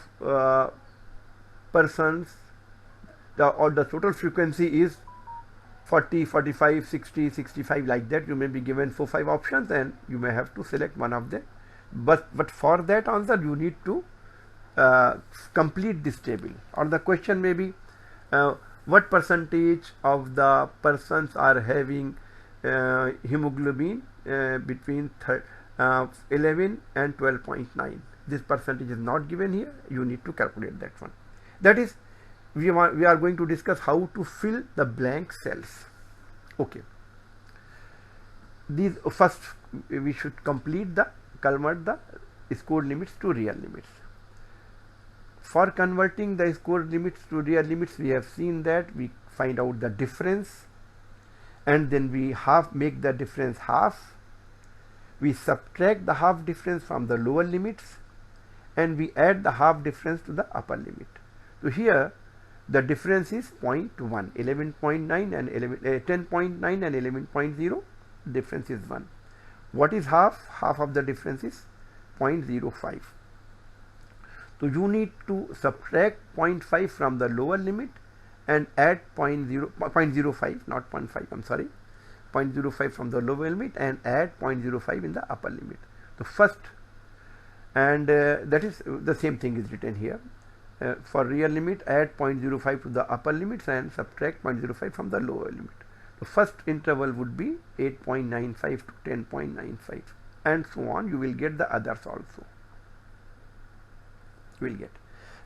persons, or the total frequency is 40, 45, 60, 65, like that. You may be given 4-5 options and you may have to select one of them. But for that answer you need to complete this table. Or the question may be what percentage of the persons are having hemoglobin between 11 and 12.9. This percentage is not given here. You need to calculate that one. That is, we are going to discuss how to fill the blank cells. Okay. These first we should convert the score limits to real limits. For converting the score limits to real limits, we have seen that we find out the difference, and then we make the difference half. We subtract the half difference from the lower limits, and we add the half difference to the upper limit. So here the difference is 0.1, 11.9 and 10.9 and 11.0. Difference is 1. What is half? Half of the difference is 0.05. So you need to subtract 0.5 from the lower limit and add 0.05, not 0.5, I'm sorry, 0.05 from the lower limit and add 0.05 in the upper limit. So first, and that is the same thing is written here. For real limit, add 0.05 to the upper limits and subtract 0.05 from the lower limit. The first interval would be 8.95 to 10.95, and so on. You will get the others also. You will get.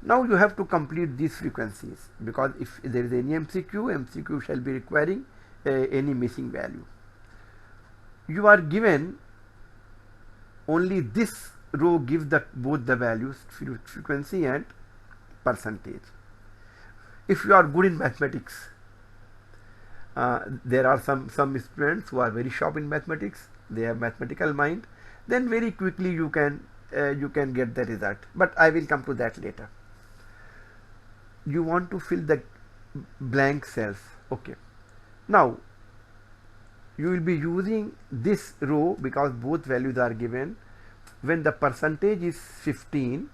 Now you have to complete these frequencies, because if there is any MCQ shall be requiring any missing value. You are given only this row gives both the values, frequency and percentage. If you are good in mathematics, there are some students who are very sharp in mathematics, they have mathematical mind, then very quickly you can get the result, but I will come to that later. You want to fill the blank cells. Okay, now you will be using this row because both values are given. When the percentage is 15,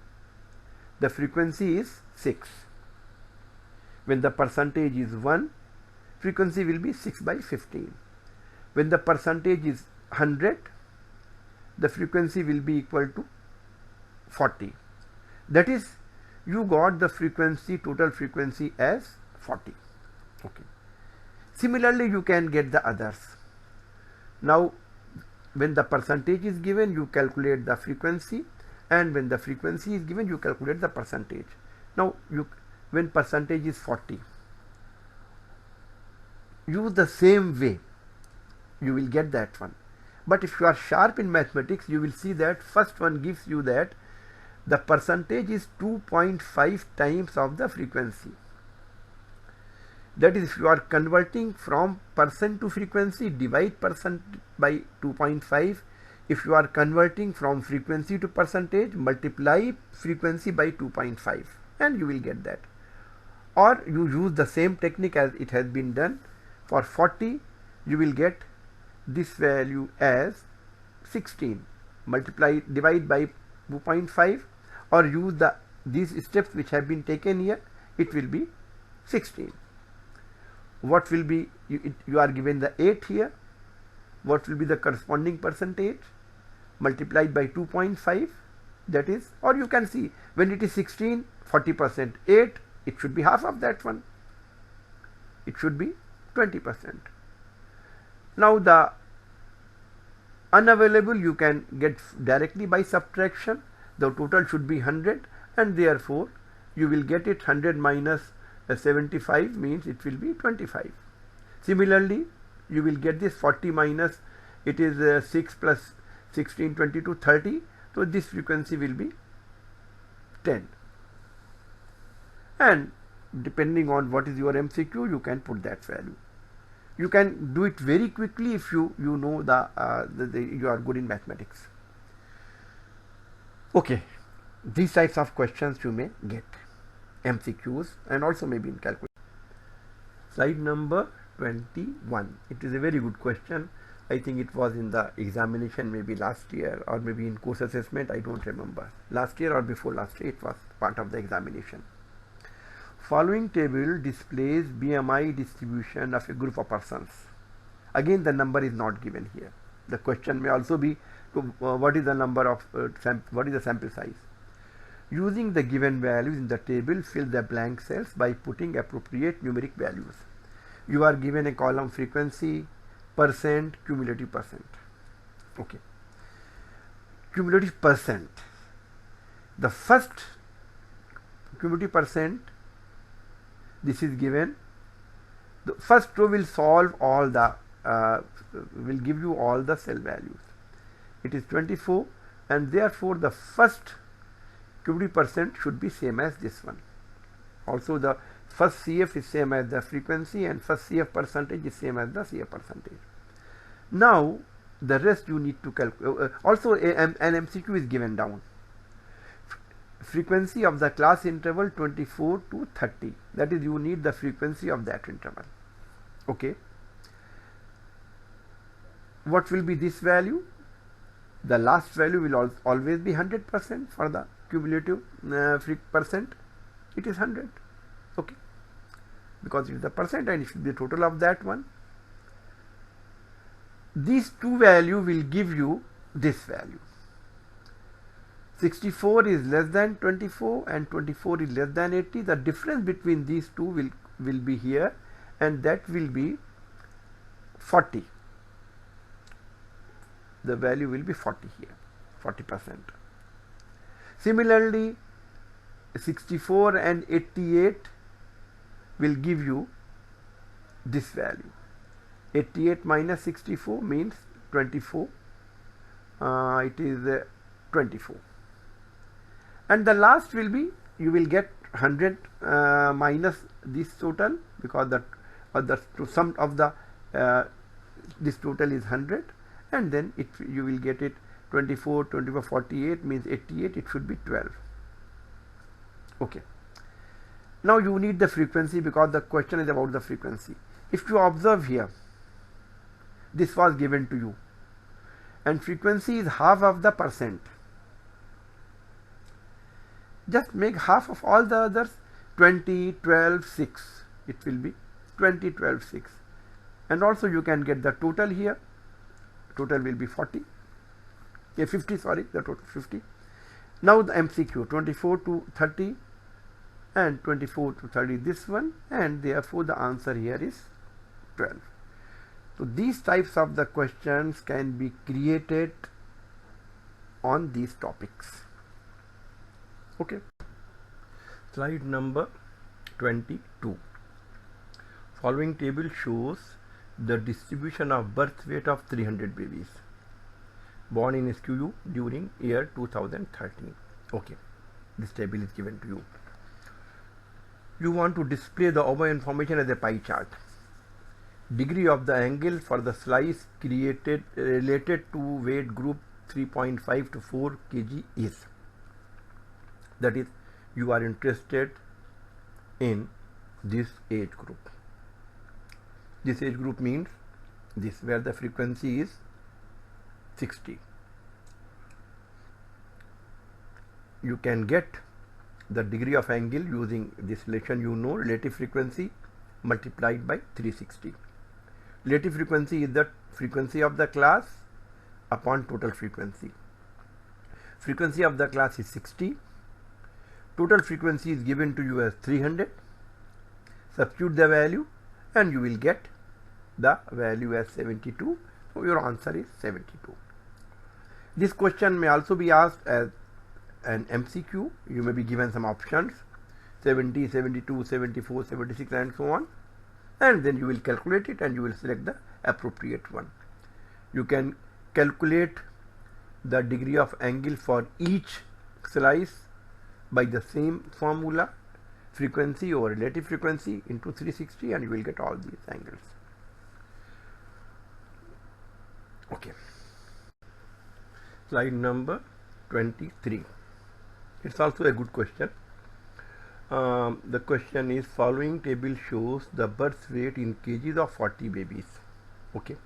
the frequency is 6. When the percentage is 1, frequency will be 6 by 15. When the percentage is 100, the frequency will be equal to 40. That is, you got the frequency, total frequency as 40. Okay. Similarly, you can get the others. Now, when the percentage is given, you calculate the frequency, and when the frequency is given, you calculate the percentage. Now, when percentage is 40, use the same way, you will get that one. But if you are sharp in mathematics, you will see that first one gives you that the percentage is 2.5 times of the frequency. That is, if you are converting from percent to frequency, divide percent by 2.5. If you are converting from frequency to percentage, multiply frequency by 2.5 and you will get that. Or you use the same technique as it has been done. For 40, you will get this value as 16. Divide by 2.5, or use these steps which have been taken here, it will be 16. What will be, you are given the 8 here, what will be the corresponding percentage multiplied by 2.5, that is, or you can see when it is 16, 40%, 8, it should be half of that one, it should be 20%. Now the unavailable you can get directly by subtraction. The total should be 100, and therefore you will get it 100 minus 75 means it will be 25. Similarly, you will get this 40 minus, it is 6 plus 16, 22, 30. So this frequency will be 10. And depending on what is your MCQ, you can put that value. You can do it very quickly if you know you are good in mathematics. Okay, these types of questions you may get, MCQs, and also maybe in calculus. Slide number 21. It is a very good question. I think it was in the examination maybe last year, or maybe in course assessment, I don't remember. Last year or before last year, it was part of the examination. Following table displays BMI distribution of a group of persons. Again, the number is not given here. The question may also be what is the number of what is the sample size. Using the given values in the table, fill the blank cells by putting appropriate numeric values. You are given a column frequency, percent, cumulative percent. Okay. Cumulative percent. The first cumulative percent, this is given. The first row will solve all the will give you all the cell values. It is 24, and therefore the first cumulative percent should be same as this one. Also the first CF is same as the frequency, and first CF percentage is same as the CF percentage. Now the rest you need to calculate. Also an MCQ is given down. Frequency of the class interval 24 to 30. That is, you need the frequency of that interval. Okay. What will be this value? The last value will always be 100% for the cumulative percent. It is 100. Okay. Because it is the percent and it should be the total of that one. These two values will give you this value. 64 is less than 24 and 24 is less than 80. The difference between these two will be here, and that will be 40. The value will be 40 here, 40%. Similarly, 64 and 88 will give you this value. 88 minus 64 means 24. It is 24. And the last will be, you will get 100 minus this total, because the sum of the this total is 100, and then you will get it 24, 24, 48 means 88, it should be 12. Okay. Now you need the frequency, because the question is about the frequency. If you observe here, this was given to you, and frequency is half of the percent. Just make half of all the others. 20, 12, 6. It will be 20, 12, 6. And also you can get the total here. Total will be 40. 50, sorry, the total 50. Now the MCQ, 24 to 30 and 24 to 30 this one, and therefore the answer here is 12. So these types of the questions can be created on these topics. Okay. Slide number 22. Following table shows the distribution of birth weight of 300 babies born in SQU during year 2013. Okay. this table is given to you. You want to display the above information as a pie chart. Degree of the angle for the slice created related to weight group 3.5 to 4 kg is. That is, you are interested in this age group. This age group means this, where the frequency is 60. You can get the degree of angle using this relation, relative frequency multiplied by 360. Relative frequency is the frequency of the class upon total frequency. Frequency of the class is 60. Total frequency is given to you as 300. Substitute the value and you will get the value as 72. So your answer is 72. This question may also be asked as an MCQ. You may be given some options 70, 72, 74, 76 and so on, and then you will calculate it and you will select the appropriate one. You can calculate the degree of angle for each slice by the same formula, frequency over relative frequency into 360, and you will get all these angles. Okay. Slide number 23. It's also a good question. The question is, following table shows the birth weight in kgs of 40 babies. Okay.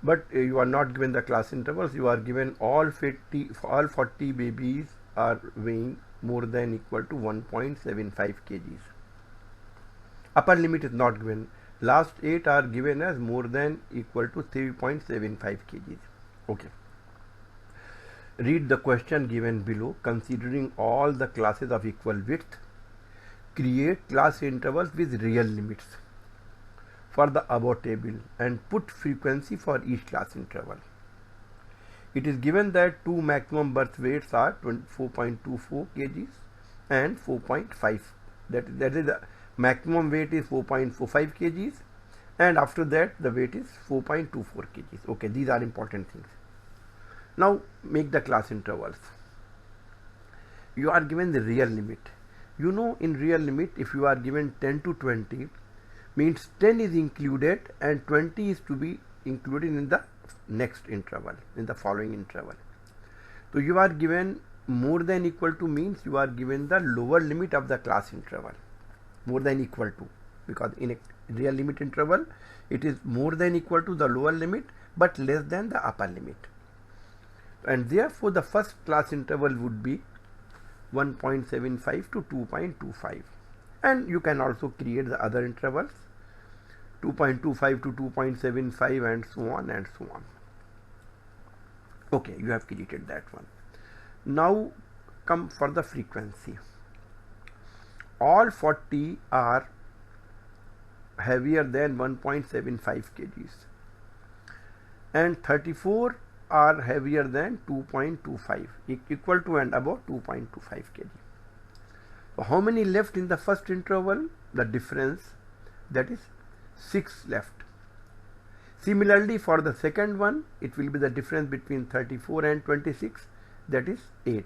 But you are not given the class intervals. You are given all 40 babies are weighing more than equal to 1.75 kgs. Upper limit is not given. Last 8 are given as more than equal to 3.75 kgs. Okay. Read the question given below. Considering all the classes of equal width, create class intervals with real limits for the above table and put frequency for each class interval. It is given that two maximum birth weights are 4.24 kgs and 4.5. That is the maximum weight is 4.45 kgs, and after that the weight is 4.24 kgs. Okay, these are important things. Now make the class intervals. You are given the real limit. In real limit, if you are given 10 to 20, means 10 is included and 20 is to be included in the next interval, in the following interval. So you are given more than equal to means you are given the lower limit of the class interval, more than equal to, because in a real limit interval it is more than equal to the lower limit but less than the upper limit, and therefore the first class interval would be 1.75 to 2.25, and you can also create the other intervals 2.25 to 2.75 and so on and so on. Okay, you have created that one. Now come for the frequency. All 40 are heavier than 1.75 kgs and 34 are heavier than 2.25, equal to and above 2.25 kg. So how many left in the first interval? The difference, that is 6 left. Similarly, for the second one, it will be the difference between 34 and 26, that is 8.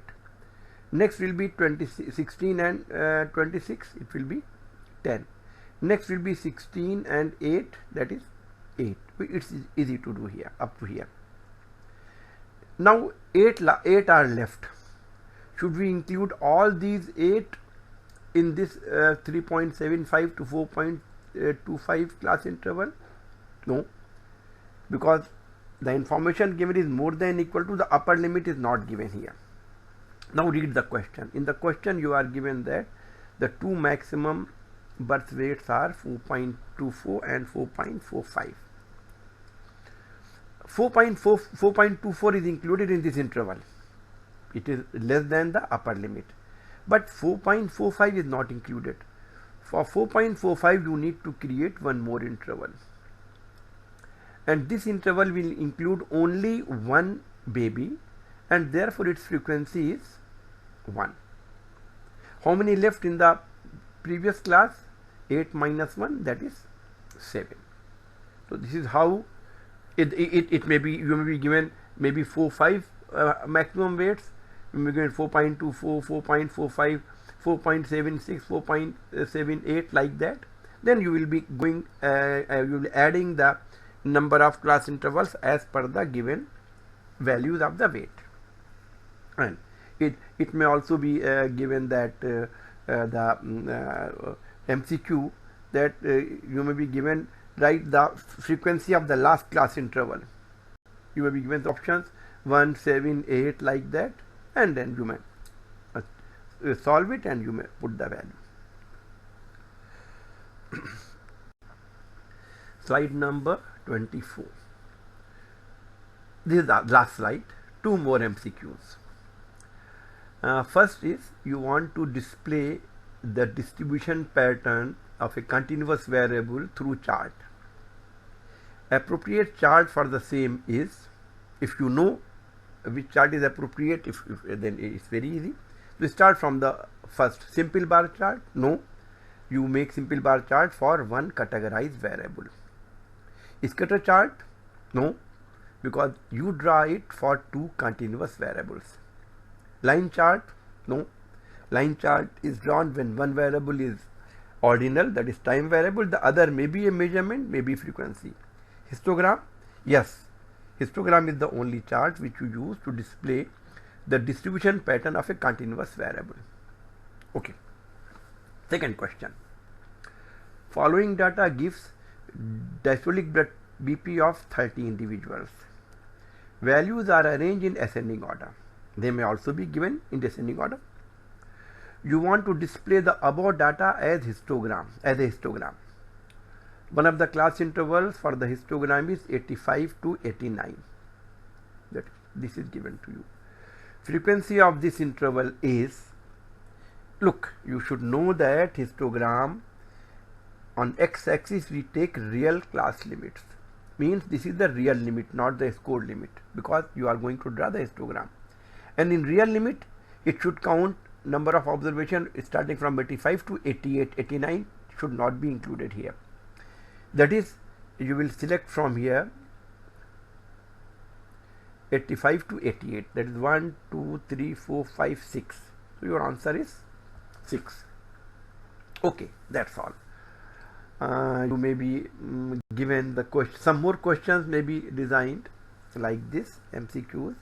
Next will be 16 and 26, it will be 10. Next will be 16 and 8, that is 8. It's easy to do here, up to here. Now 8 are left. Should we include all these 8 in this 3.75 to 4.25 class interval? No, because the information given is more than equal to the upper limit is not given here. Now read the question. In the question you are given that the two maximum birth weights are 4.24 and 4.45. 4.24 is included in this interval. It is less than the upper limit, but 4.45 is not included. For 4.45 you need to create one more interval, and this interval will include only one baby, and therefore its frequency is 1. How many left in the previous class? 8 minus 1, that is 7. So this is how it may be. You may be given maybe 4-5 maximum weights, You may get 4.24, 4.45, 4.76, 4.78, like that. Then you will be going, you will be adding the number of class intervals as per the given values of the weight. And it may also be given that the MCQ, that you may be given, write the frequency of the last class interval. You may be given the options 1, 7, 8, like that, and then you may solve it and you may put the value. Slide number 24. This is the last slide. Two more MCQs. First is, you want to display the distribution pattern of a continuous variable through chart. Appropriate chart for the same is, if you know which chart is appropriate, then it's very easy. We start from the first simple bar chart. No, you make simple bar chart for one categorized variable. Scatter chart? No, because you draw it for two continuous variables. Line chart? No, line chart is drawn when one variable is ordinal, that is time variable, the other may be a measurement, may be frequency. Histogram? Yes, histogram is the only chart which you use to display the distribution pattern of a continuous variable. Okay. Second question. Following data gives diastolic blood BP of 30 individuals. Values are arranged in ascending order. They may also be given in descending order. You want to display the above data as histogram, as a histogram. One of the class intervals for the histogram is 85 to 89. This is given to you. Frequency of this interval is, look, you should know that histogram, on x-axis we take real class limits. Means this is the real limit, not the scored limit, because you are going to draw the histogram. And in real limit, it should count number of observations starting from 85 to 88, 89 should not be included here. That is, you will select from here 85 to 88. That is 1, 2, 3, 4, 5, 6. So your answer is 6. Okay, that's all. You may be given the question. Some more questions may be designed like this, MCQs.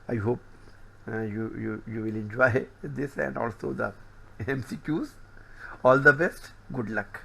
I hope you will enjoy this and also the MCQs. All the best. Good luck.